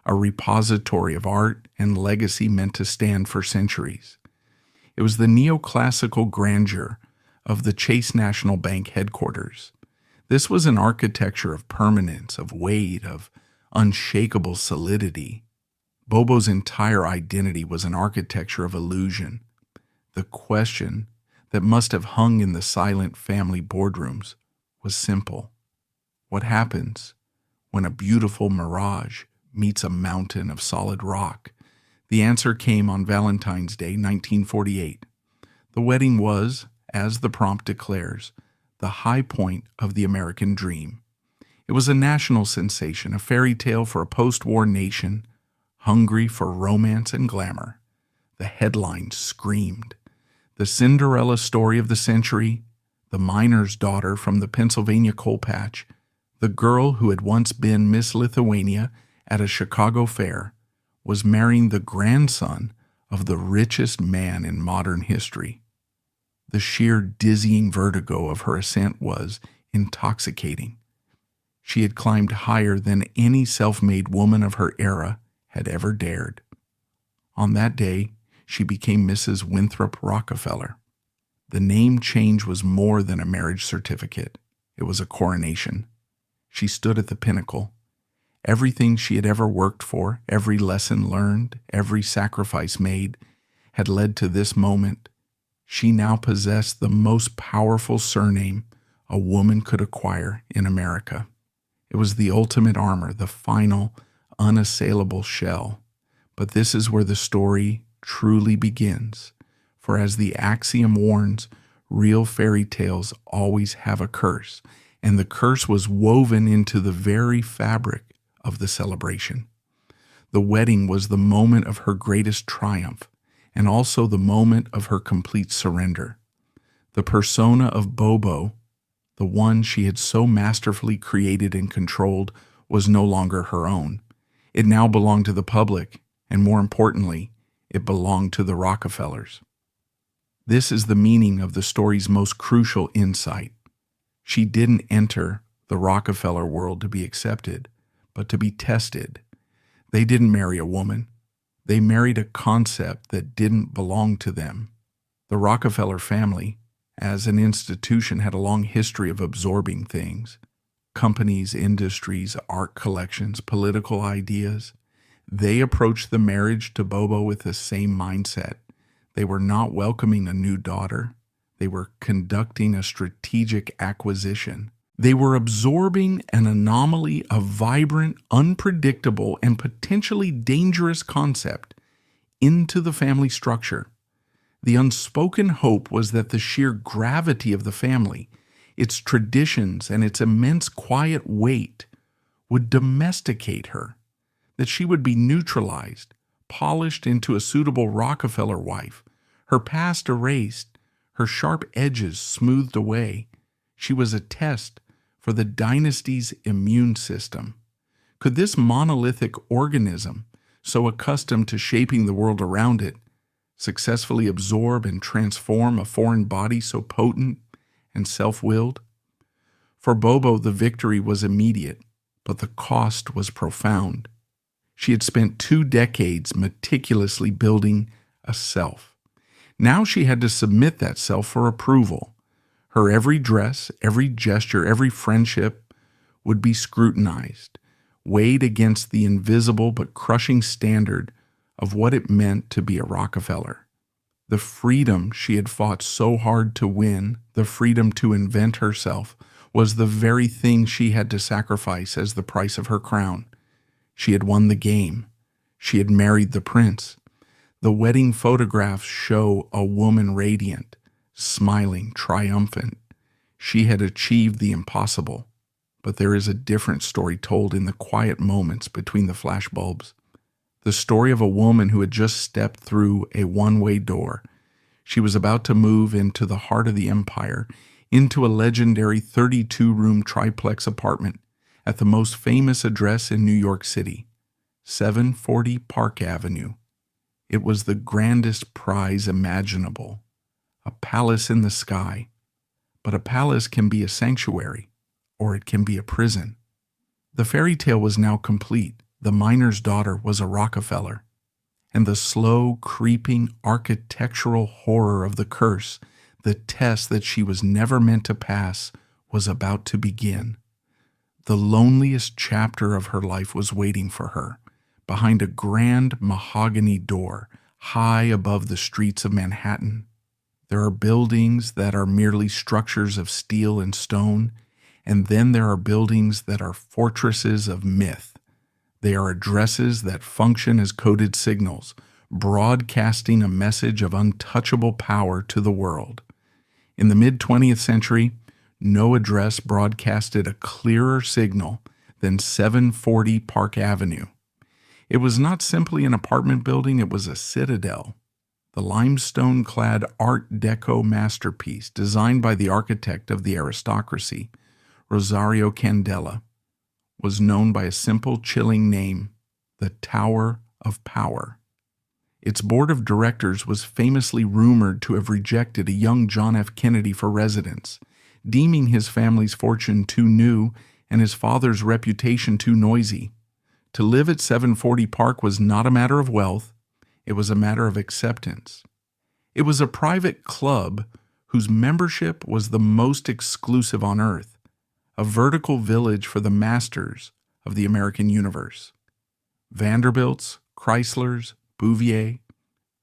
a repository of art and legacy meant to stand for centuries. It was the neoclassical grandeur of the Chase National Bank headquarters. This was an architecture of permanence, of weight, of unshakable solidity. Bobo's entire identity was an architecture of illusion. The question that must have hung in the silent family boardrooms was simple. What happens when a beautiful mirage meets a mountain of solid rock? The answer came on Valentine's Day, 1948. The wedding was, as the prompt declares, the high point of the American dream. It was a national sensation, a fairy tale for a post-war nation hungry for romance and glamour. The headlines screamed. The Cinderella story of the century, the miner's daughter from the Pennsylvania coal patch, the girl who had once been Miss Lithuania at a Chicago fair, was marrying the grandson of the richest man in modern history. The sheer dizzying vertigo of her ascent was intoxicating. She had climbed higher than any self-made woman of her era had ever dared. On that day, she became Mrs. Winthrop Rockefeller. The name change was more than a marriage certificate. It was a coronation. She stood at the pinnacle. Everything she had ever worked for, every lesson learned, every sacrifice made, had led to this moment. She now possessed the most powerful surname a woman could acquire in America. It was the ultimate armor, the final, unassailable shell. But this is where the story truly begins. For as the axiom warns, real fairy tales always have a curse, and the curse was woven into the very fabric of the celebration. The wedding was the moment of her greatest triumph, and also the moment of her complete surrender. The persona of Bobo, the one she had so masterfully created and controlled, was no longer her own. It now belonged to the public, and more importantly, it belonged to the Rockefellers. This is the meaning of the story's most crucial insight. She didn't enter the Rockefeller world to be accepted, but to be tested. They didn't marry a woman. They married a concept that didn't belong to them. The Rockefeller family, as an institution, had a long history of absorbing things. Companies, industries, art collections, political ideas. They approached the marriage to Bobo with the same mindset. They were not welcoming a new daughter. They were conducting a strategic acquisition. They were absorbing an anomaly, a vibrant, unpredictable, and potentially dangerous concept into the family structure. The unspoken hope was that the sheer gravity of the family, its traditions, and its immense quiet weight would domesticate her, that she would be neutralized, polished into a suitable Rockefeller wife, her past erased, her sharp edges smoothed away. She was a test for the dynasty's immune system. Could this monolithic organism, so accustomed to shaping the world around it, successfully absorb and transform a foreign body so potent and self-willed? For Bobo, the victory was immediate, but the cost was profound. She had spent 2 decades meticulously building a self. Now she had to submit that self for approval. Her every dress, every gesture, every friendship would be scrutinized, weighed against the invisible but crushing standard of what it meant to be a Rockefeller. The freedom she had fought so hard to win, the freedom to invent herself, was the very thing she had to sacrifice as the price of her crown. She had won the game. She had married the prince. The wedding photographs show a woman radiant, smiling, triumphant. She had achieved the impossible. But there is a different story told in the quiet moments between the flashbulbs. The story of a woman who had just stepped through a one-way door. She was about to move into the heart of the empire, into a legendary 32-room triplex apartment at the most famous address in New York City, 740 Park Avenue. It was the grandest prize imaginable, a palace in the sky. But a palace can be a sanctuary, or it can be a prison. The fairy tale was now complete. The miner's daughter was a Rockefeller, and the slow, creeping architectural horror of the curse, the test that she was never meant to pass, was about to begin. The loneliest chapter of her life was waiting for her, behind a grand mahogany door, high above the streets of Manhattan. There are buildings that are merely structures of steel and stone, and then there are buildings that are fortresses of myth. They are addresses that function as coded signals, broadcasting a message of untouchable power to the world. In the mid-20th century, no address broadcasted a clearer signal than 740 Park Avenue. It was not simply an apartment building, it was a citadel. The limestone-clad Art Deco masterpiece designed by the architect of the aristocracy, Rosario Candela, was known by a simple, chilling name, the Tower of Power. Its board of directors was famously rumored to have rejected a young John F. Kennedy for residence, deeming his family's fortune too new and his father's reputation too noisy. To live at 740 Park was not a matter of wealth, it was a matter of acceptance. It was a private club whose membership was the most exclusive on earth, a vertical village for the masters of the American universe. Vanderbilts, Chryslers, Bouvier.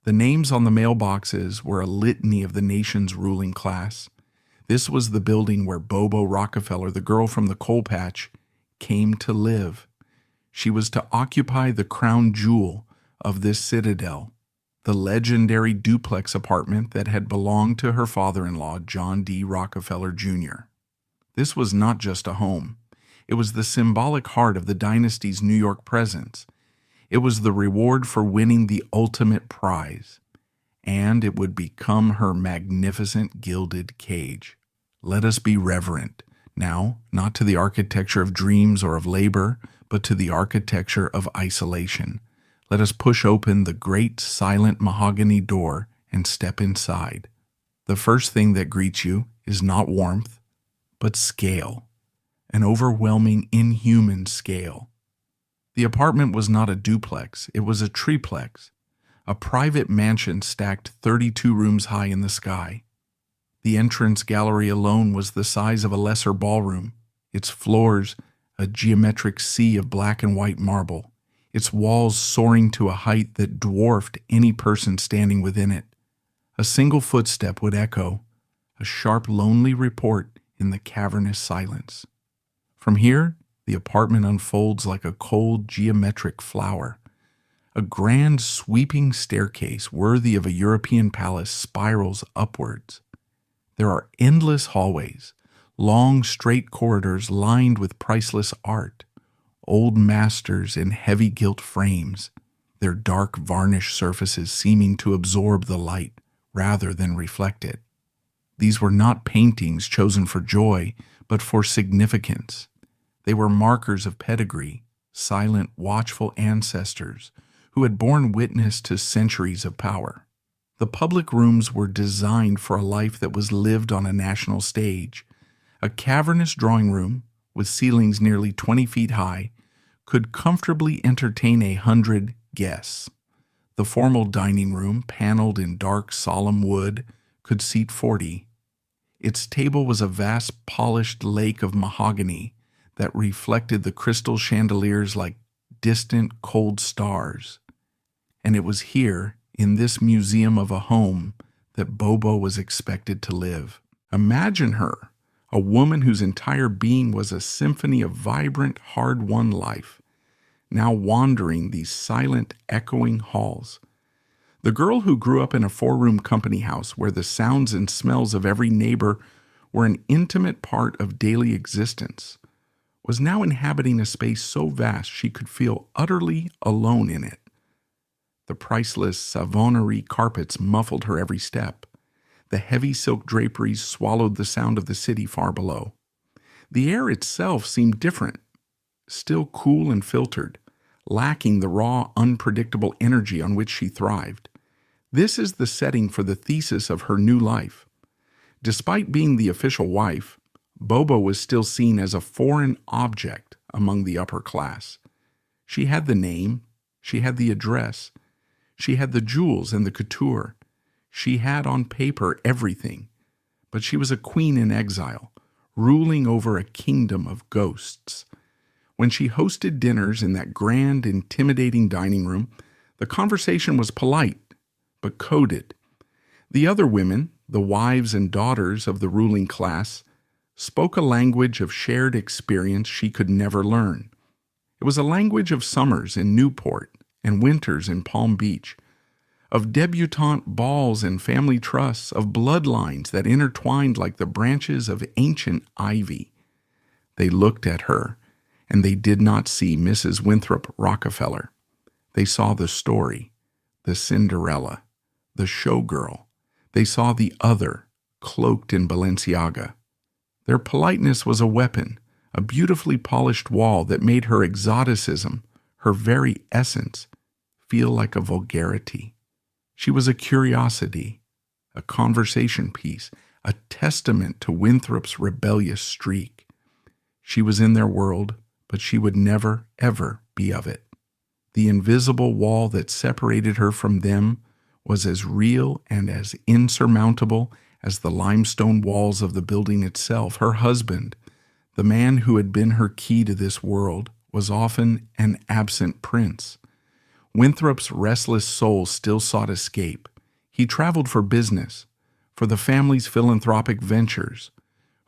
The names on the mailboxes were a litany of the nation's ruling class. This was the building where Bobo Rockefeller, the girl from the coal patch, came to live. She was to occupy the crown jewel of this citadel, the legendary duplex apartment that had belonged to her father-in-law, John D. Rockefeller, Jr. This was not just a home. It was the symbolic heart of the dynasty's New York presence. It was the reward for winning the ultimate prize, and it would become her magnificent gilded cage. Let us be reverent, now, not to the architecture of dreams or of labor, but to the architecture of isolation. Let us push open the great silent mahogany door and step inside. The first thing that greets you is not warmth, but scale, an overwhelming, inhuman scale. The apartment was not a duplex, it was a triplex, a private mansion stacked 32 rooms high in the sky. The entrance gallery alone was the size of a lesser ballroom, its floors a geometric sea of black and white marble, its walls soaring to a height that dwarfed any person standing within it. A single footstep would echo, a sharp, lonely report in the cavernous silence. From here, the apartment unfolds like a cold, geometric flower. A grand, sweeping staircase worthy of a European palace spirals upwards. There are endless hallways, long, straight corridors lined with priceless art, old masters in heavy gilt frames, their dark, varnished surfaces seeming to absorb the light rather than reflect it. These were not paintings chosen for joy, but for significance. They were markers of pedigree, silent, watchful ancestors who had borne witness to centuries of power. The public rooms were designed for a life that was lived on a national stage. A cavernous drawing room, with ceilings nearly 20 feet high, could comfortably entertain 100 guests. The formal dining room, paneled in dark, solemn wood, could seat 40. Its table was a vast, polished lake of mahogany that reflected the crystal chandeliers like distant, cold stars. And it was here, in this museum of a home, that Bobo was expected to live. Imagine her, a woman whose entire being was a symphony of vibrant, hard-won life, now wandering these silent, echoing halls. The girl who grew up in a four-room company house where the sounds and smells of every neighbor were an intimate part of daily existence was now inhabiting a space so vast she could feel utterly alone in it. The priceless Savonnerie carpets muffled her every step. The heavy silk draperies swallowed the sound of the city far below. The air itself seemed different, still cool and filtered, lacking the raw, unpredictable energy on which she thrived. This is the setting for the thesis of her new life. Despite being the official wife, Bobo was still seen as a foreign object among the upper class. She had the name, she had the address, she had the jewels and the couture. She had on paper everything, but she was a queen in exile, ruling over a kingdom of ghosts. When she hosted dinners in that grand, intimidating dining room, the conversation was polite, but coded. The other women, the wives and daughters of the ruling class, spoke a language of shared experience she could never learn. It was a language of summers in Newport and winters in Palm Beach, of debutante balls and family trusts, of bloodlines that intertwined like the branches of ancient ivy. They looked at her, and they did not see Mrs. Winthrop Rockefeller. They saw the story, the Cinderella, the showgirl. They saw the other, cloaked in Balenciaga. Their politeness was a weapon, a beautifully polished wall that made her exoticism, her very essence, feel like a vulgarity. She was a curiosity, a conversation piece, a testament to Winthrop's rebellious streak. She was in their world, but she would never, ever be of it. The invisible wall that separated her from them was as real and as insurmountable as the limestone walls of the building itself. Her husband, the man who had been her key to this world, was often an absent prince. Winthrop's restless soul still sought escape. He traveled for business, for the family's philanthropic ventures,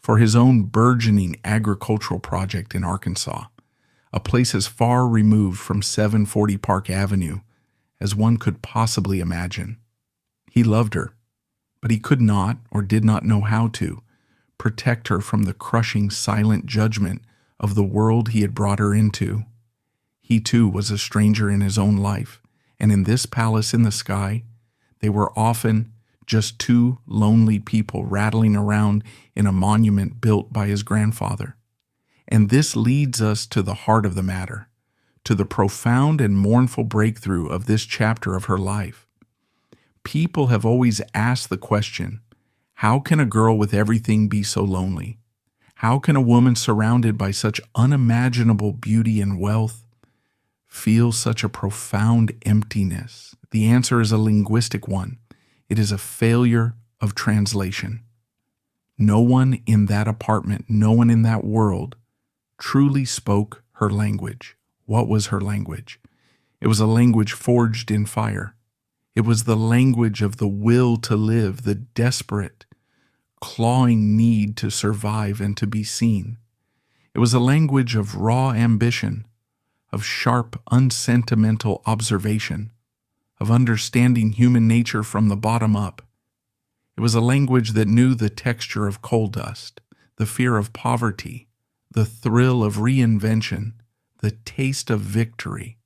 for his own burgeoning agricultural project in Arkansas, a place as far removed from 740 Park Avenue as one could possibly imagine. He loved her, but he could not, or did not know how to, protect her from the crushing, silent judgment of the world he had brought her into. He too was a stranger in his own life, and in this palace in the sky, they were often just two lonely people rattling around in a monument built by his grandfather. And this leads us to the heart of the matter, to the profound and mournful breakthrough of this chapter of her life. People have always asked the question, how can a girl with everything be so lonely? How can a woman surrounded by such unimaginable beauty and wealth feel such a profound emptiness? The answer is a linguistic one. It is a failure of translation. No one in that apartment, no one in that world truly spoke her language. What was her language? It was a language forged in fire. It was the language of the will to live, the desperate, clawing need to survive and to be seen. It was a language of raw ambition, of sharp, unsentimental observation, of understanding human nature from the bottom up. It was a language that knew the texture of coal dust, the fear of poverty, the thrill of reinvention, the taste of victory.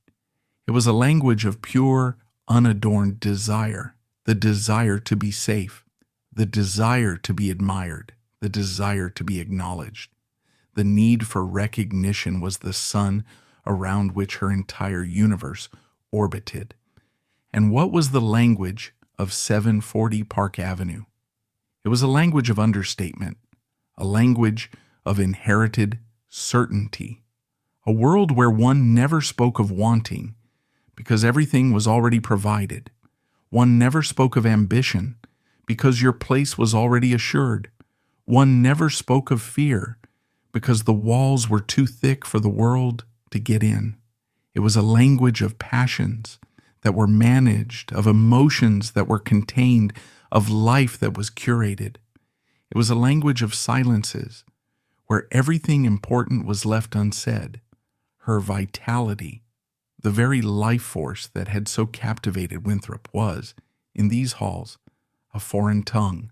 It was a language of pure, unadorned desire, the desire to be safe, the desire to be admired, the desire to be acknowledged. The need for recognition was the sun around which her entire universe orbited. And what was the language of 740 Park Avenue? It was a language of understatement, a language of inherited certainty, a world where one never spoke of wanting, because everything was already provided. One never spoke of ambition, because your place was already assured. One never spoke of fear, because the walls were too thick for the world to get in. It was a language of passions that were managed, of emotions that were contained, of life that was curated. It was a language of silences, where everything important was left unsaid. Her vitality, the very life force that had so captivated Winthrop, was, in these halls, a foreign tongue.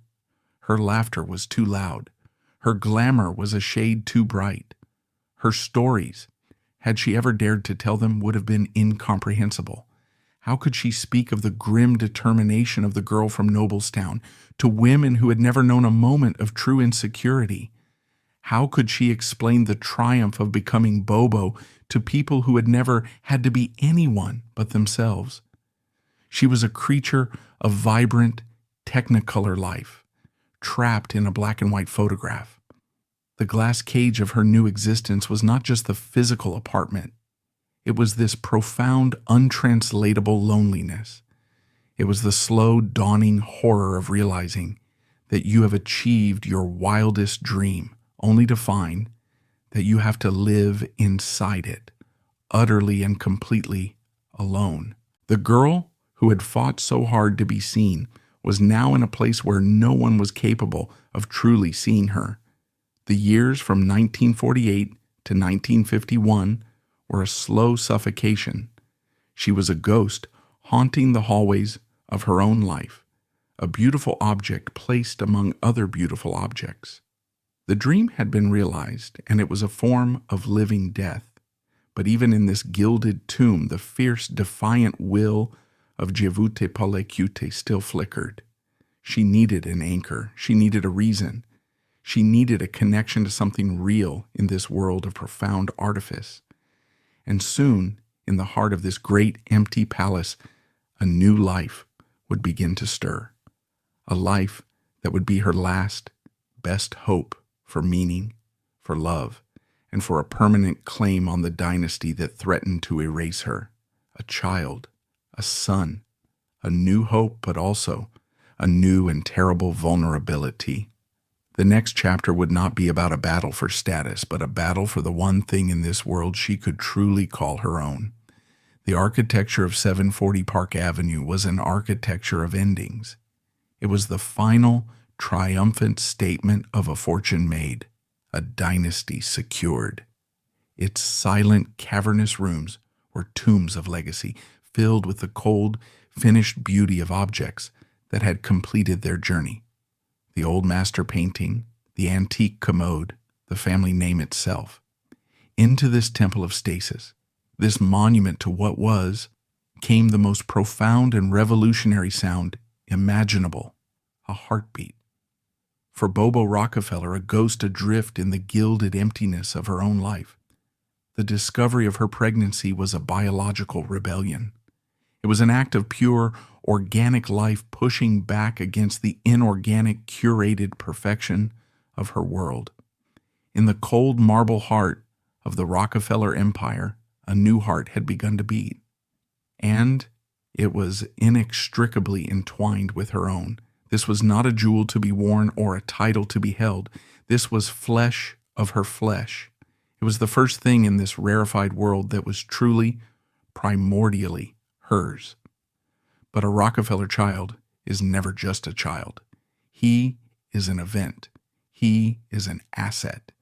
Her laughter was too loud. Her glamour was a shade too bright. Her stories, had she ever dared to tell them, would have been incomprehensible. How could she speak of the grim determination of the girl from Noblestown to women who had never known a moment of true insecurity? How could she explain the triumph of becoming Bobo to people who had never had to be anyone but themselves? She was a creature of vibrant, technicolor life, trapped in a black and white photograph. The glass cage of her new existence was not just the physical apartment. It was this profound, untranslatable loneliness. It was the slow, dawning horror of realizing that you have achieved your wildest dream, only to find that you have to live inside it, utterly and completely alone. The girl who had fought so hard to be seen was now in a place where no one was capable of truly seeing her. The years from 1948 to 1951 were a slow suffocation. She was a ghost haunting the hallways of her own life, a beautiful object placed among other beautiful objects. The dream had been realized, and it was a form of living death. But even in this gilded tomb, the fierce, defiant will of Jievute Paulekiute still flickered. She needed an anchor. She needed a reason. She needed a connection to something real in this world of profound artifice. And soon, in the heart of this great empty palace, a new life would begin to stir. A life that would be her last, best hope for meaning, for love, and for a permanent claim on the dynasty that threatened to erase her. A child, a son, a new hope, but also a new and terrible vulnerability. The next chapter would not be about a battle for status, but a battle for the one thing in this world she could truly call her own. The architecture of 740 Park Avenue was an architecture of endings. It was the final, triumphant statement of a fortune made, a dynasty secured. Its silent, cavernous rooms were tombs of legacy, filled with the cold, finished beauty of objects that had completed their journey. The old master painting, the antique commode, the family name itself. Into this temple of stasis, this monument to what was, came the most profound and revolutionary sound imaginable, a heartbeat. For Bobo Rockefeller, a ghost adrift in the gilded emptiness of her own life, the discovery of her pregnancy was a biological rebellion. It was an act of pure, organic life pushing back against the inorganic, curated perfection of her world. In the cold marble heart of the Rockefeller empire, a new heart had begun to beat. And it was inextricably entwined with her own. This was not a jewel to be worn or a title to be held. This was flesh of her flesh. It was the first thing in this rarefied world that was truly, primordially hers. But a Rockefeller child is never just a child. He is an event. He is an asset.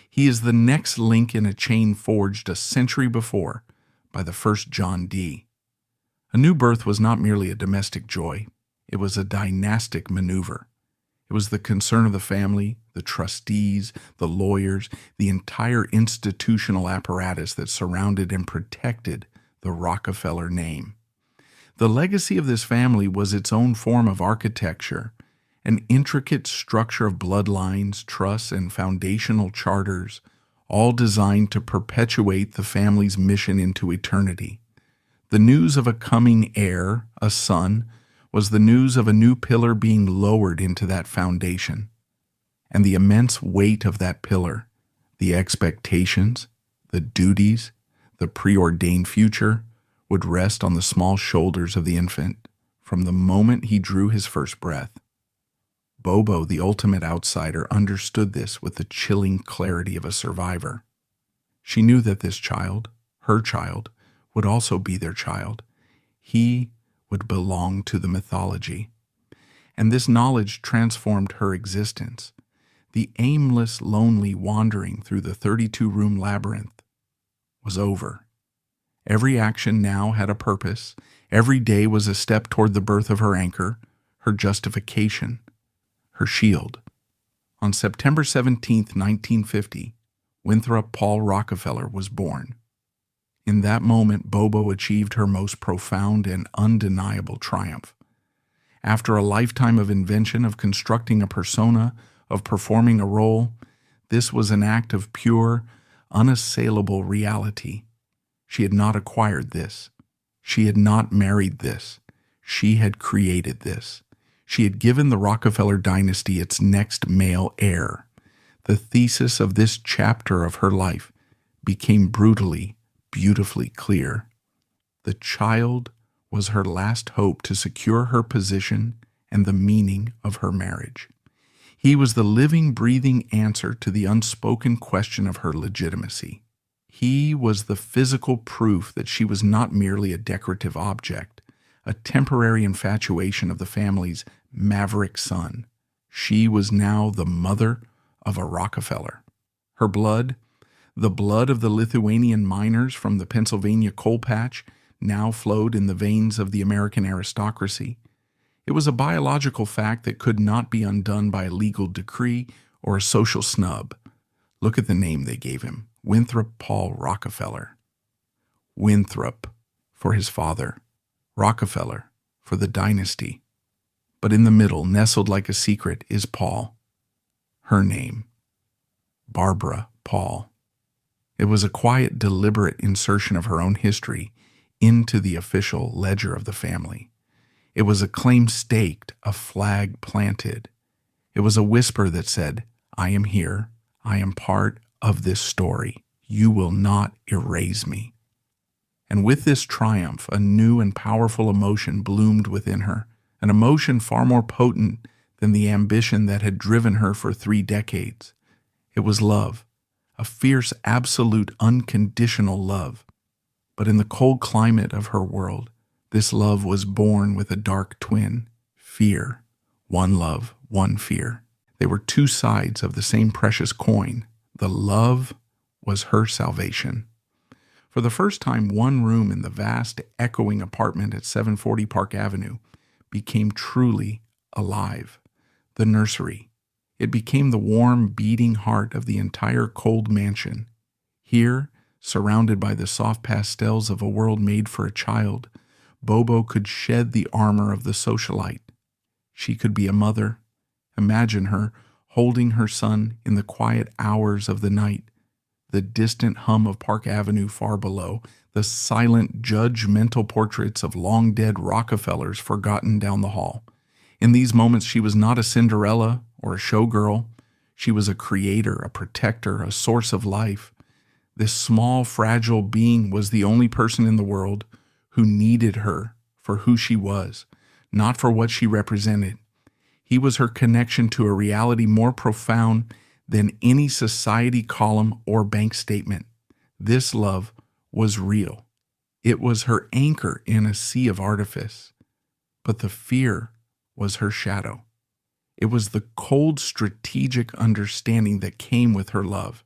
He is the next link in a chain forged a century before by the first John D. A new birth was not merely a domestic joy. It was a dynastic maneuver. It was the concern of the family, the trustees, the lawyers, the entire institutional apparatus that surrounded and protected the Rockefeller name. The legacy of this family was its own form of architecture, an intricate structure of bloodlines, trusts, and foundational charters, all designed to perpetuate the family's mission into eternity. The news of a coming heir, a son, was the news of a new pillar being lowered into that foundation. And the immense weight of that pillar, the expectations, the duties, the preordained future, would rest on the small shoulders of the infant from the moment he drew his first breath. Bobo, the ultimate outsider, understood this with the chilling clarity of a survivor. She knew that this child, her child, would also be their child. He would belong to the mythology. And this knowledge transformed her existence. The aimless, lonely wandering through the 32-room labyrinth was over. Every action now had a purpose. Every day was a step toward the birth of her anchor, her justification, her shield. On September 17, 1950, Winthrop Paul Rockefeller was born. In that moment, Bobo achieved her most profound and undeniable triumph. After a lifetime of invention, of constructing a persona, of performing a role, this was an act of pure, unassailable reality. She had not acquired this. She had not married this. She had created this. She had given the Rockefeller dynasty its next male heir. The thesis of this chapter of her life became brutally, beautifully clear. The child was her last hope to secure her position and the meaning of her marriage. He was the living, breathing answer to the unspoken question of her legitimacy. He was the physical proof that she was not merely a decorative object, a temporary infatuation of the family's maverick son. She was now the mother of a Rockefeller. Her blood, the blood of the Lithuanian miners from the Pennsylvania coal patch, now flowed in the veins of the American aristocracy. It was a biological fact that could not be undone by a legal decree or a social snub. Look at the name they gave him, Winthrop Paul Rockefeller. Winthrop for his father, Rockefeller for the dynasty. But in the middle, nestled like a secret, is Paul. Her name, Barbara Paul. It was a quiet, deliberate insertion of her own history into the official ledger of the family. It was a claim staked, a flag planted. It was a whisper that said, I am here. I am part of this story. You will not erase me. And with this triumph, a new and powerful emotion bloomed within her, an emotion far more potent than the ambition that had driven her for 3 decades. It was love, a fierce, absolute, unconditional love. But in the cold climate of her world, this love was born with a dark twin, fear. One love, one fear. They were 2 sides of the same precious coin. The love was her salvation. For the first time, one room in the vast, echoing apartment at 740 Park Avenue became truly alive. The nursery. It became the warm, beating heart of the entire cold mansion. Here, surrounded by the soft pastels of a world made for a child, Bobo could shed the armor of the socialite. She could be a mother. Imagine her holding her son in the quiet hours of the night, the distant hum of Park Avenue far below, the silent, judgmental portraits of long-dead Rockefellers forgotten down the hall. In these moments, she was not a Cinderella or a showgirl. She was a creator, a protector, a source of life. This small, fragile being was the only person in the world who needed her for who she was, not for what she represented. He was her connection to a reality more profound than any society column or bank statement. This love was real. It was her anchor in a sea of artifice. But the fear was her shadow. It was the cold, strategic understanding that came with her love.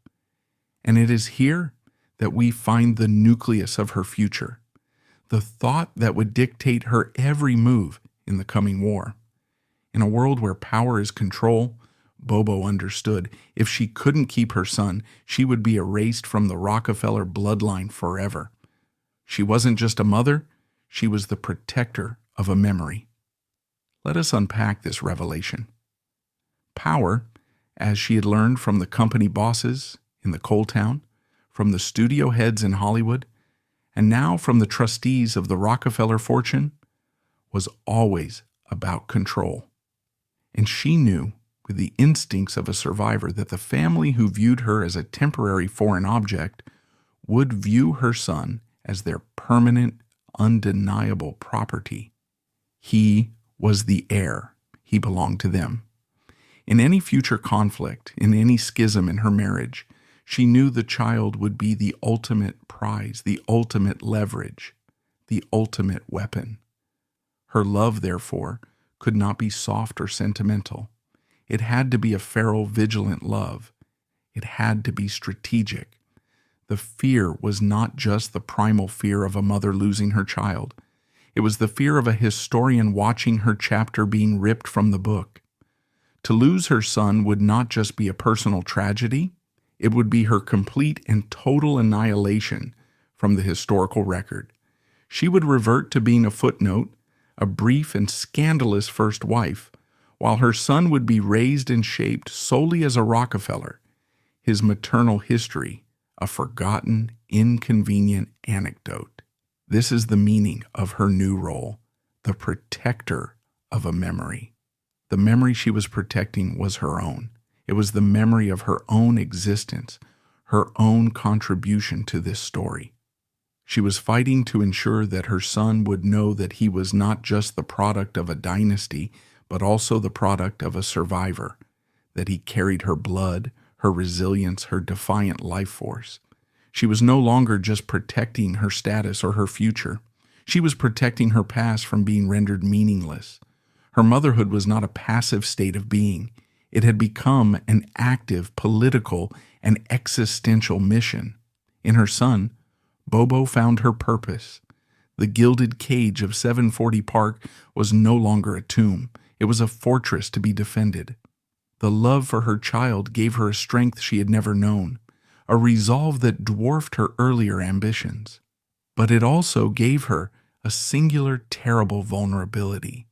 And it is here that we find the nucleus of her future, the thought that would dictate her every move in the coming war. In a world where power is control, Bobo understood if she couldn't keep her son, she would be erased from the Rockefeller bloodline forever. She wasn't just a mother, she was the protector of a memory. Let us unpack this revelation. Power, as she had learned from the company bosses in the coal town, from the studio heads in Hollywood, and now from the trustees of the Rockefeller fortune, was always about control. And she knew, with the instincts of a survivor, that the family who viewed her as a temporary foreign object would view her son as their permanent undeniable property. He was the heir. He belonged to them. In any future conflict, in any schism in her marriage, she knew the child would be the ultimate prize, the ultimate leverage, the ultimate weapon. Her love, therefore, could not be soft or sentimental. It had to be a feral, vigilant love. It had to be strategic. The fear was not just the primal fear of a mother losing her child. It was the fear of a historian watching her chapter being ripped from the book. To lose her son would not just be a personal tragedy, it would be her complete and total annihilation from the historical record. She would revert to being a footnote, a brief and scandalous first wife, while her son would be raised and shaped solely as a Rockefeller, his maternal history a forgotten, inconvenient anecdote. This is the meaning of her new role, the protector of a memory. The memory she was protecting was her own. It was the memory of her own existence, her own contribution to this story. She was fighting to ensure that her son would know that he was not just the product of a dynasty, but also the product of a survivor, that he carried her blood, her resilience, her defiant life force. She was no longer just protecting her status or her future. She was protecting her past from being rendered meaningless. Her motherhood was not a passive state of being. It had become an active, political, and existential mission. In her son, Bobo found her purpose. The gilded cage of 740 Park was no longer a tomb. It was a fortress to be defended. The love for her child gave her a strength she had never known, a resolve that dwarfed her earlier ambitions. But it also gave her a singular, terrible vulnerability.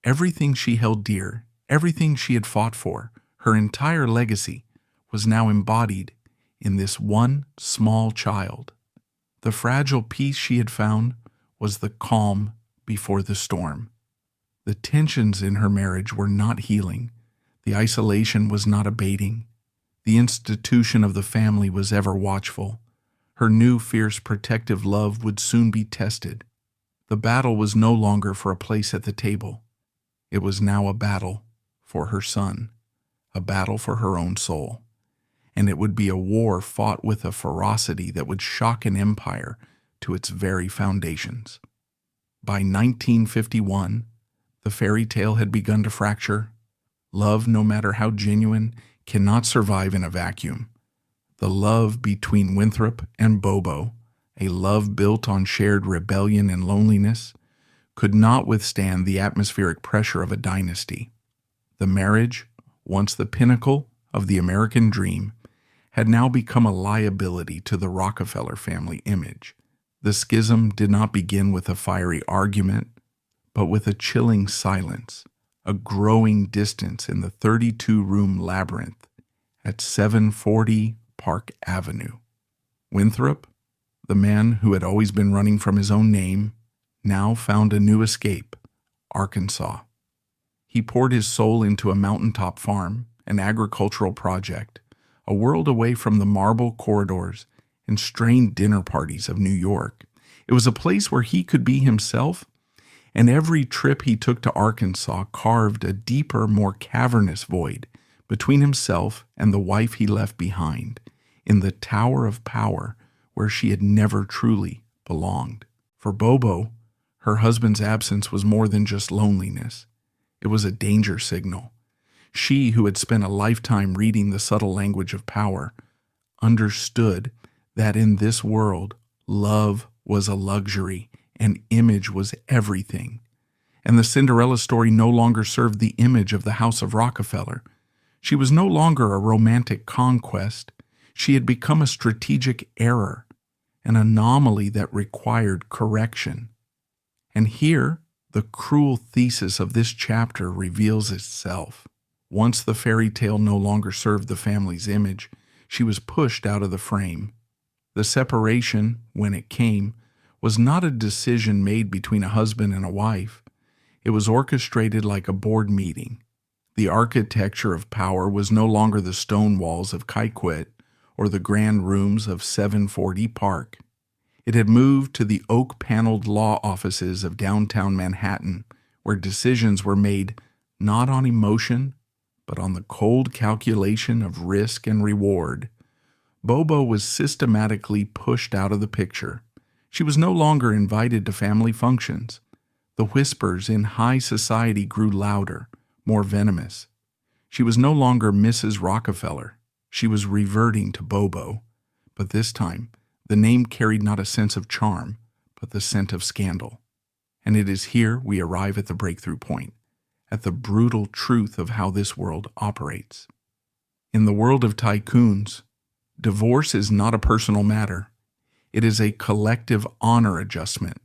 Everything she held dear, everything she had fought for, her entire legacy, was now embodied in this one small child. The fragile peace she had found was the calm before the storm. The tensions in her marriage were not healing. The isolation was not abating. The institution of the family was ever watchful. Her new, fierce, protective love would soon be tested. The battle was no longer for a place at the table. It was now a battle for her son, a battle for her own soul. And it would be a war fought with a ferocity that would shock an empire to its very foundations. By 1951, the fairy tale had begun to fracture. Love, no matter how genuine, cannot survive in a vacuum. The love between Winthrop and Bobo, a love built on shared rebellion and loneliness, could not withstand the atmospheric pressure of a dynasty. The marriage, once the pinnacle of the American dream, had now become a liability to the Rockefeller family image. The schism did not begin with a fiery argument, but with a chilling silence, a growing distance in the 32-room labyrinth at 740 Park Avenue. Winthrop, the man who had always been running from his own name, now found a new escape, Arkansas. He poured his soul into a mountaintop farm, an agricultural project, a world away from the marble corridors and strained dinner parties of New York. It was a place where he could be himself, and every trip he took to Arkansas carved a deeper, more cavernous void between himself and the wife he left behind, in the tower of power where she had never truly belonged. For Bobo, her husband's absence was more than just loneliness. It was a danger signal. She, who had spent a lifetime reading the subtle language of power, understood that in this world, love was a luxury and image was everything. And the Cinderella story no longer served the image of the House of Rockefeller. She was no longer a romantic conquest. She had become a strategic error, an anomaly that required correction. And here, the cruel thesis of this chapter reveals itself. Once the fairy tale no longer served the family's image, she was pushed out of the frame. The separation, when it came, was not a decision made between a husband and a wife. It was orchestrated like a board meeting. The architecture of power was no longer the stone walls of Kykwit or the grand rooms of 740 Park. It had moved to the oak-paneled law offices of downtown Manhattan, where decisions were made not on emotion, but on the cold calculation of risk and reward. Bobo was systematically pushed out of the picture. She was no longer invited to family functions. The whispers in high society grew louder, more venomous. She was no longer Mrs. Rockefeller. She was reverting to Bobo. But this time, the name carried not a sense of charm, but the scent of scandal. And it is here we arrive at the breakthrough point, at the brutal truth of how this world operates. In the world of tycoons, divorce is not a personal matter. It is a collective honor adjustment.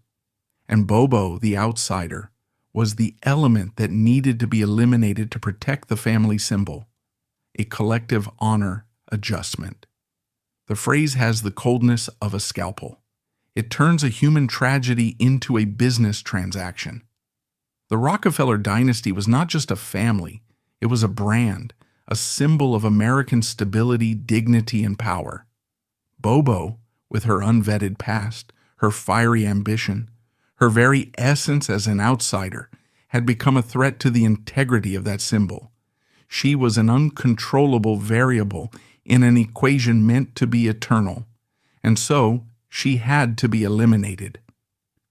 And Bobo, the outsider, was the element that needed to be eliminated to protect the family symbol. A collective honor adjustment. The phrase has the coldness of a scalpel. It turns a human tragedy into a business transaction. The Rockefeller dynasty was not just a family, it was a brand, a symbol of American stability, dignity, and power. Bobo, with her unvetted past, her fiery ambition, her very essence as an outsider, had become a threat to the integrity of that symbol. She was an uncontrollable variable in an equation meant to be eternal, and so she had to be eliminated.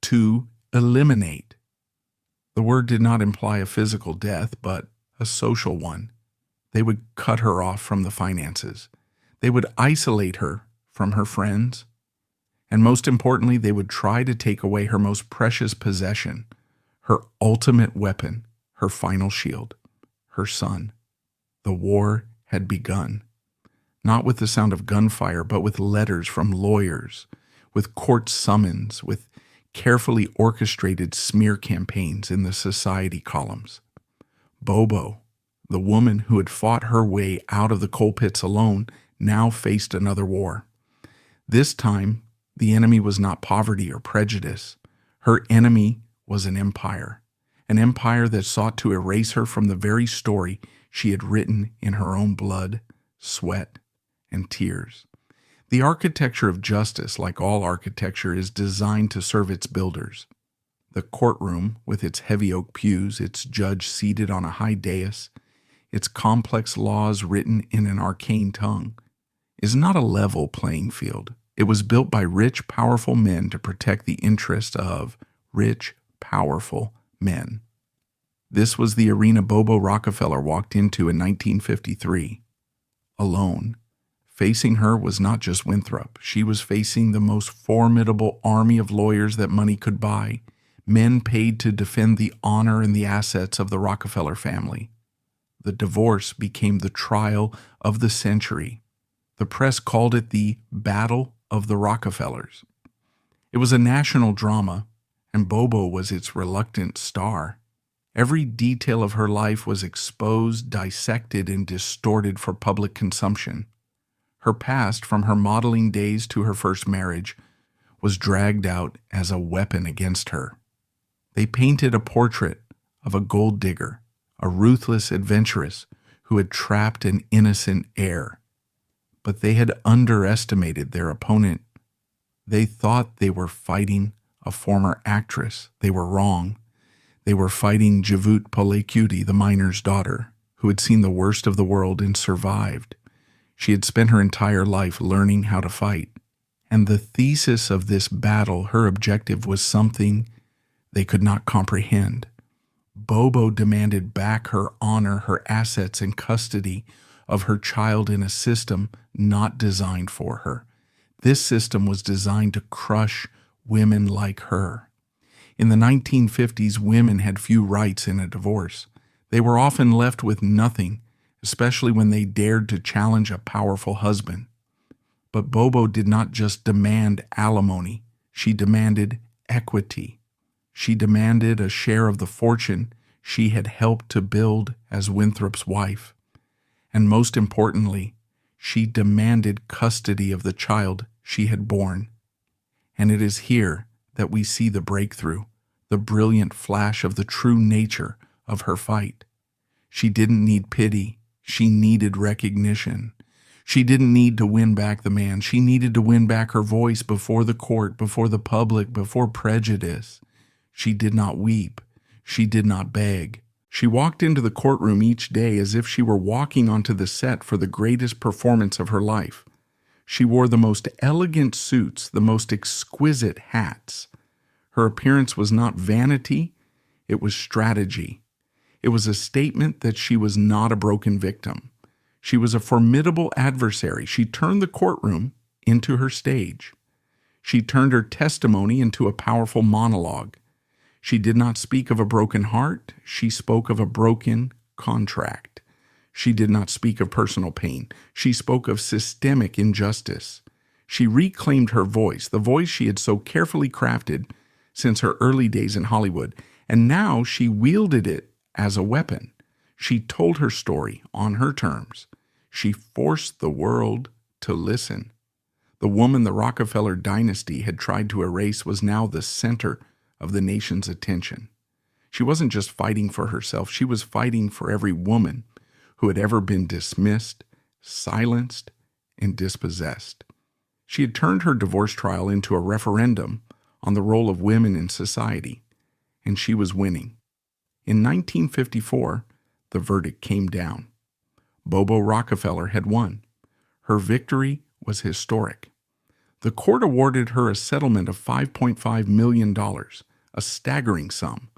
To eliminate. The word did not imply a physical death, but a social one. They would cut her off from the finances. They would isolate her from her friends. And most importantly, they would try to take away her most precious possession, her ultimate weapon, her final shield, her son. The war had begun. Not with the sound of gunfire, but with letters from lawyers, with court summons, with carefully orchestrated smear campaigns in the society columns. Bobo, the woman who had fought her way out of the coal pits alone, now faced another war. This time, the enemy was not poverty or prejudice. Her enemy was an empire that sought to erase her from the very story she had written in her own blood, sweat, and tears. The architecture of justice, like all architecture, is designed to serve its builders. The courtroom, with its heavy oak pews, its judge seated on a high dais, its complex laws written in an arcane tongue, is not a level playing field. It was built by rich, powerful men to protect the interests of rich, powerful men. This was the arena Bobo Rockefeller walked into in 1953, alone. Facing her was not just Winthrop. She was facing the most formidable army of lawyers that money could buy, men paid to defend the honor and the assets of the Rockefeller family. The divorce became the trial of the century. The press called it the Battle of the Rockefellers. It was a national drama, and Bobo was its reluctant star. Every detail of her life was exposed, dissected, and distorted for public consumption. Her past, from her modeling days to her first marriage, was dragged out as a weapon against her. They painted a portrait of a gold digger, a ruthless adventuress who had trapped an innocent heir. But they had underestimated their opponent. They thought they were fighting a former actress. They were wrong. They were fighting Jievute Paulekiute, the miner's daughter, who had seen the worst of the world and survived. She had spent her entire life learning how to fight. And the thesis of this battle, her objective, was something they could not comprehend. Bobo demanded back her honor, her assets, and custody of her child in a system not designed for her. This system was designed to crush women like her. In the 1950s, women had few rights in a divorce. They were often left with nothing, especially when they dared to challenge a powerful husband. But Bobo did not just demand alimony. She demanded equity. She demanded a share of the fortune she had helped to build as Winthrop's wife. And most importantly, she demanded custody of the child she had borne. And it is here that we see the breakthrough, the brilliant flash of the true nature of her fight. She didn't need pity. She needed recognition. She didn't need to win back the man. She needed to win back her voice before the court, before the public, before prejudice. She did not weep. She did not beg. She walked into the courtroom each day as if she were walking onto the set for the greatest performance of her life. She wore the most elegant suits, the most exquisite hats. Her appearance was not vanity, it was strategy. It was a statement that she was not a broken victim. She was a formidable adversary. She turned the courtroom into her stage. She turned her testimony into a powerful monologue. She did not speak of a broken heart. She spoke of a broken contract. She did not speak of personal pain. She spoke of systemic injustice. She reclaimed her voice, the voice she had so carefully crafted since her early days in Hollywood, and now she wielded it as a weapon. She told her story on her terms. She forced the world to listen. The woman the Rockefeller dynasty had tried to erase was now the center of the nation's attention. She wasn't just fighting for herself, she was fighting for every woman who had ever been dismissed, silenced, and dispossessed. She had turned her divorce trial into a referendum on the role of women in society, and she was winning. In 1954, the verdict came down. Bobo Rockefeller had won. Her victory was historic. The court awarded her a settlement of $5.5 million, a staggering sum,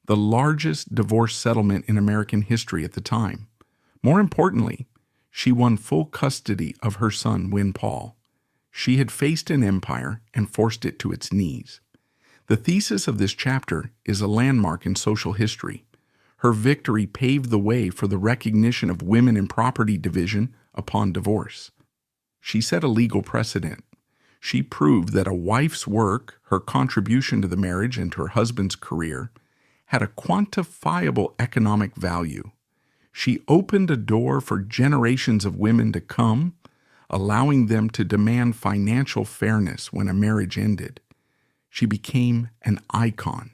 the largest divorce settlement in American history at the time. More importantly, she won full custody of her son, Win Paul. She had faced an empire and forced it to its knees. The thesis of this chapter is a landmark in social history. Her victory paved the way for the recognition of women in property division upon divorce. She set a legal precedent. She proved that a wife's work, her contribution to the marriage and to her husband's career, had a quantifiable economic value. She opened a door for generations of women to come, allowing them to demand financial fairness when a marriage ended. She became an icon,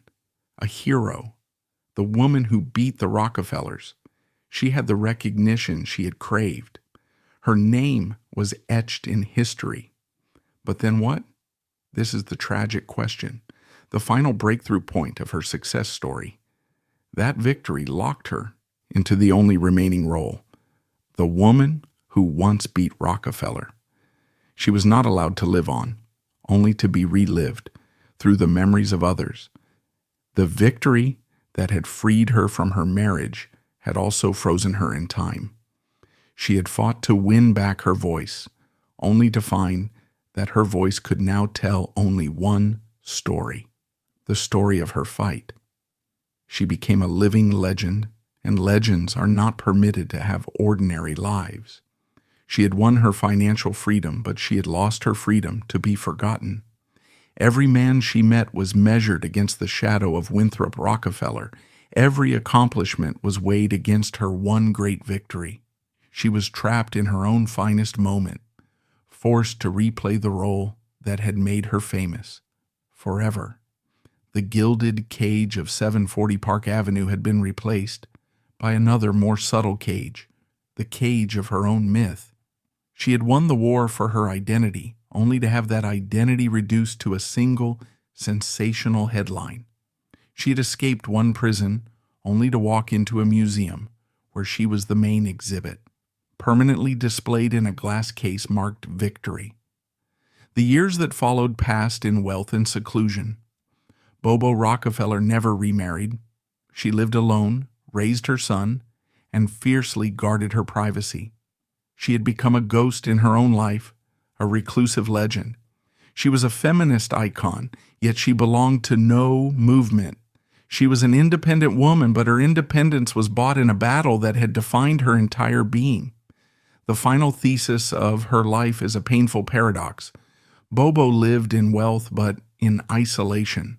a hero, the woman who beat the Rockefellers. She had the recognition she had craved. Her name was etched in history. But then what? This is the tragic question, the final breakthrough point of her success story. That victory locked her into the only remaining role, the woman who once beat Rockefeller. She was not allowed to live on, only to be relived through the memories of others. The victory that had freed her from her marriage had also frozen her in time. She had fought to win back her voice, only to find that her voice could now tell only one story, the story of her fight. She became a living legend, and legends are not permitted to have ordinary lives. She had won her financial freedom, but she had lost her freedom to be forgotten. Every man she met was measured against the shadow of Winthrop Rockefeller. Every accomplishment was weighed against her one great victory. She was trapped in her own finest moment, forced to replay the role that had made her famous forever. The gilded cage of 740 Park Avenue had been replaced by another more subtle cage, the cage of her own myth. She had won the war for her identity, only to have that identity reduced to a single sensational headline. She had escaped one prison, only to walk into a museum where she was the main exhibit, permanently displayed in a glass case marked victory. The years that followed passed in wealth and seclusion. Bobo Rockefeller never remarried. She lived alone, raised her son, and fiercely guarded her privacy. She had become a ghost in her own life, a reclusive legend. She was a feminist icon, yet she belonged to no movement. She was an independent woman, but her independence was bought in a battle that had defined her entire being. The final thesis of her life is a painful paradox. Bobo lived in wealth, but in isolation.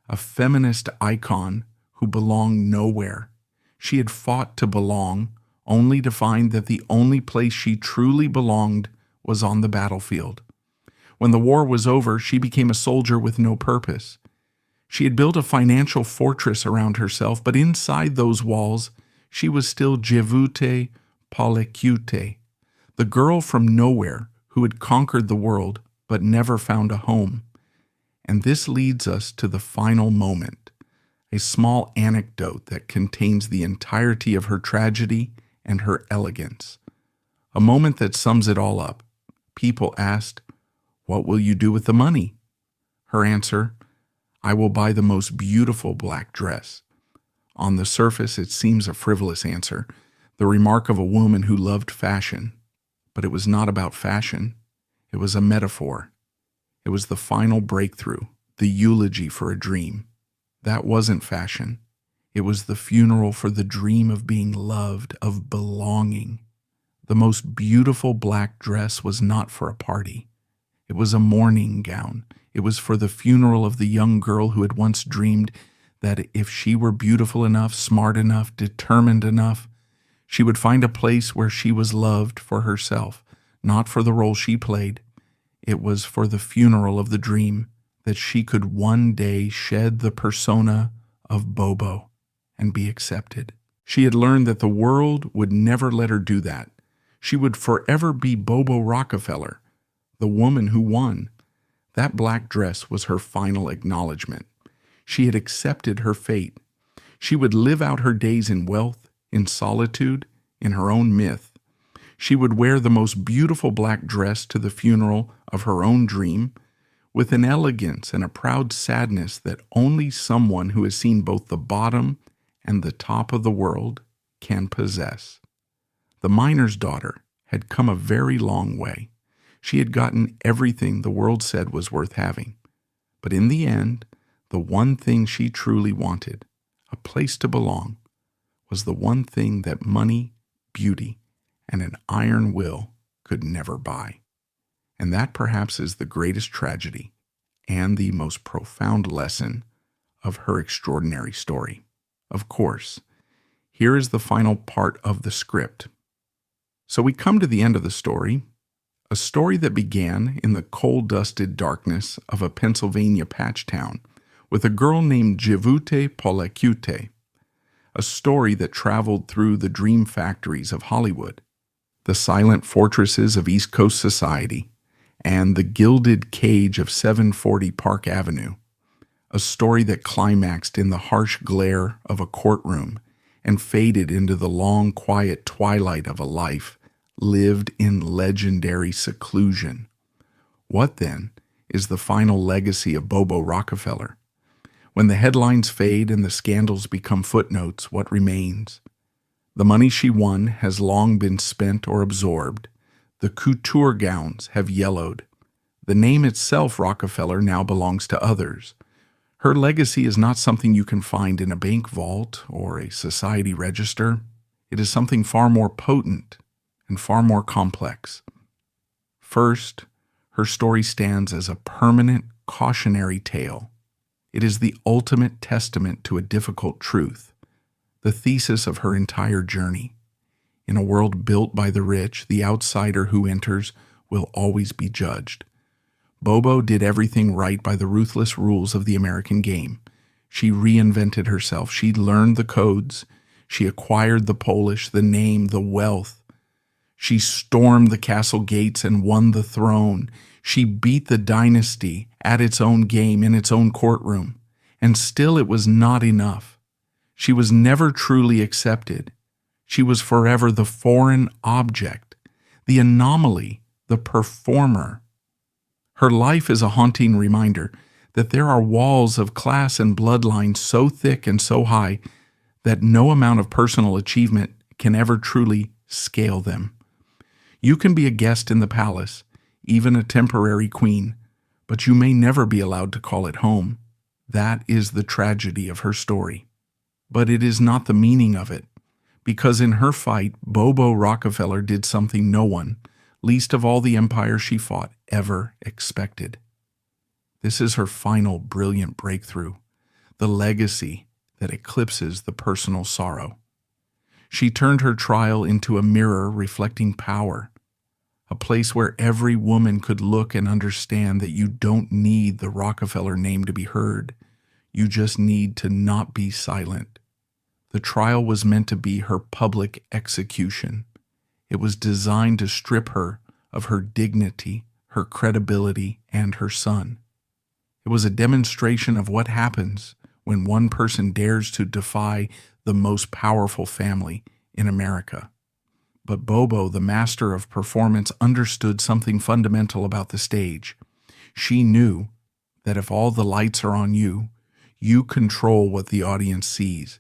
A feminist icon who belonged nowhere. She had fought to belong, only to find that the only place she truly belonged was on the battlefield. When the war was over, she became a soldier with no purpose. She had built a financial fortress around herself, but inside those walls, she was still Jievute Paulekiute, The girl from nowhere who had conquered the world but never found a home. And this leads us to the final moment, a small anecdote that contains the entirety of her tragedy and her elegance. A moment that sums it all up. People asked, "What will you do with the money?" Her answer, "I will buy the most beautiful black dress." On the surface, it seems a frivolous answer, the remark of a woman who loved fashion. But it was not about fashion. It was a metaphor. It was the final breakthrough, the eulogy for a dream. That wasn't fashion. It was the funeral for the dream of being loved, of belonging. The most beautiful black dress was not for a party. It was a mourning gown. It was for the funeral of the young girl who had once dreamed that if she were beautiful enough, smart enough, determined enough, she would find a place where she was loved for herself, not for the role she played. It was for the funeral of the dream that she could one day shed the persona of Bobo and be accepted. She had learned that the world would never let her do that. She would forever be Bobo Rockefeller, the woman who won. That black dress was her final acknowledgement. She had accepted her fate. She would live out her days in wealth, in solitude, in her own myth. She would wear the most beautiful black dress to the funeral of her own dream, with an elegance and a proud sadness that only someone who has seen both the bottom and the top of the world can possess. The miner's daughter had come a very long way. She had gotten everything the world said was worth having. But in the end, the one thing she truly wanted, a place to belong, was the one thing that money, beauty, and an iron will could never buy. And that perhaps is the greatest tragedy and the most profound lesson of her extraordinary story. Of course, here is the final part of the script. So we come to the end of the story, a story that began in the coal-dusted darkness of a Pennsylvania patch town with a girl named Jievute Paulekiute, a story that traveled through the dream factories of Hollywood, the silent fortresses of East Coast society, and the gilded cage of 740 Park Avenue, a story that climaxed in the harsh glare of a courtroom and faded into the long, quiet twilight of a life lived in legendary seclusion. What, then, is the final legacy of Bobo Rockefeller? When the headlines fade and the scandals become footnotes, what remains? The money she won has long been spent or absorbed. The couture gowns have yellowed. The name itself, Rockefeller, now belongs to others. Her legacy is not something you can find in a bank vault or a society register. It is something far more potent and far more complex. First, her story stands as a permanent cautionary tale. It is the ultimate testament to a difficult truth, the thesis of her entire journey. In a world built by the rich, the outsider who enters will always be judged. Bobo did everything right by the ruthless rules of the American game. She reinvented herself. She learned the codes. She acquired the Polish, the name, the wealth. She stormed the castle gates and won the throne. She beat the dynasty at its own game in its own courtroom. And still it was not enough. She was never truly accepted. She was forever the foreign object, the anomaly, the performer. Her life is a haunting reminder that there are walls of class and bloodline so thick and so high that no amount of personal achievement can ever truly scale them. You can be a guest in the palace, even a temporary queen, but you may never be allowed to call it home. That is the tragedy of her story. But it is not the meaning of it, because in her fight, Bobo Rockefeller did something no one, least of all the empire she fought, ever expected. This is her final brilliant breakthrough, the legacy that eclipses the personal sorrow. She turned her trial into a mirror reflecting power, a place where every woman could look and understand that you don't need the Rockefeller name to be heard. You just need to not be silent. The trial was meant to be her public execution. It was designed to strip her of her dignity, her credibility, and her son. It was a demonstration of what happens when one person dares to defy the most powerful family in America. But Bobo, the master of performance, understood something fundamental about the stage. She knew that if all the lights are on you, you control what the audience sees.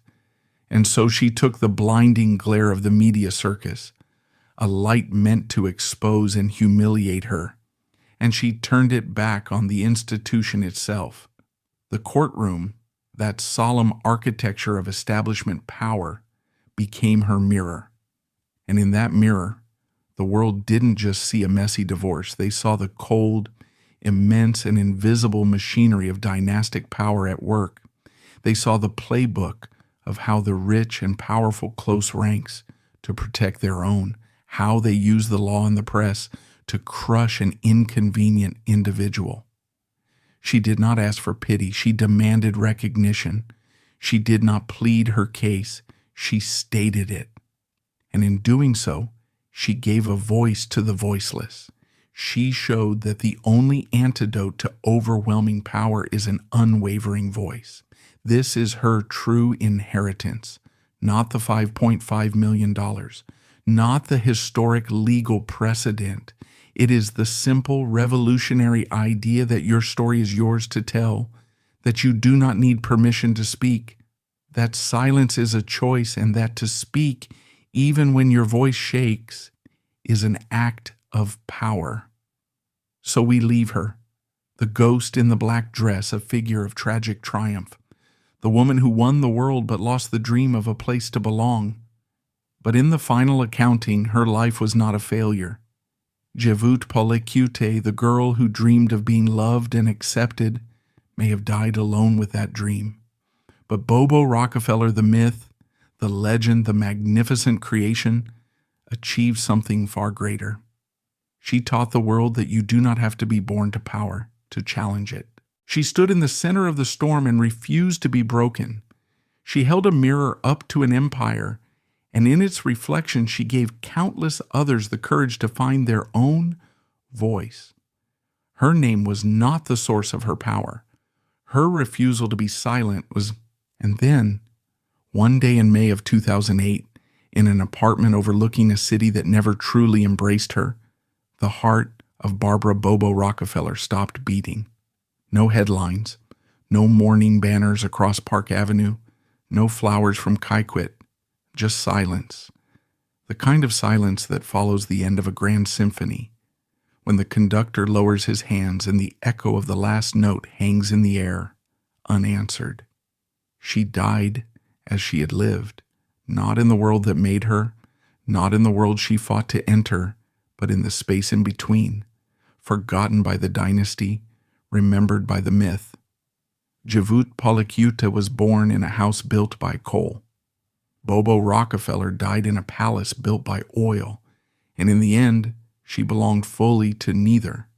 And so she took the blinding glare of the media circus, a light meant to expose and humiliate her, and she turned it back on the institution itself. The courtroom, that solemn architecture of establishment power, became her mirror. And in that mirror, the world didn't just see a messy divorce. They saw the cold, immense, and invisible machinery of dynastic power at work. They saw the playbook of how the rich and powerful close ranks to protect their own, how they use the law and the press to crush an inconvenient individual. She did not ask for pity. She demanded recognition. She did not plead her case. She stated it. And in doing so, she gave a voice to the voiceless. She showed that the only antidote to overwhelming power is an unwavering voice. This is her true inheritance, not the $5.5 million, not the historic legal precedent. It is the simple revolutionary idea that your story is yours to tell, that you do not need permission to speak, that silence is a choice, and that to speak, even when your voice shakes, is an act of power. So we leave her, the ghost in the black dress, a figure of tragic triumph, the woman who won the world but lost the dream of a place to belong. But in the final accounting, her life was not a failure. Jievute Paulekiute, the girl who dreamed of being loved and accepted, may have died alone with that dream. But Bobo Rockefeller, the myth, the legend, the magnificent creation, achieved something far greater. She taught the world that you do not have to be born to power to challenge it. She stood in the center of the storm and refused to be broken. She held a mirror up to an empire, and in its reflection she gave countless others the courage to find their own voice. Her name was not the source of her power. Her refusal to be silent was. And then, one day in May of 2008, in an apartment overlooking a city that never truly embraced her, the heart of Barbara Bobo Rockefeller stopped beating. No headlines, no mourning banners across Park Avenue, no flowers from Kikwit, just silence. The kind of silence that follows the end of a grand symphony, when the conductor lowers his hands and the echo of the last note hangs in the air, unanswered. She died as she had lived, not in the world that made her, not in the world she fought to enter, but in the space in between, forgotten by the dynasty, remembered by the myth. Jievute Paulekiute was born in a house built by coal. Bobo Rockefeller died in a palace built by oil, and in the end, she belonged fully to neither.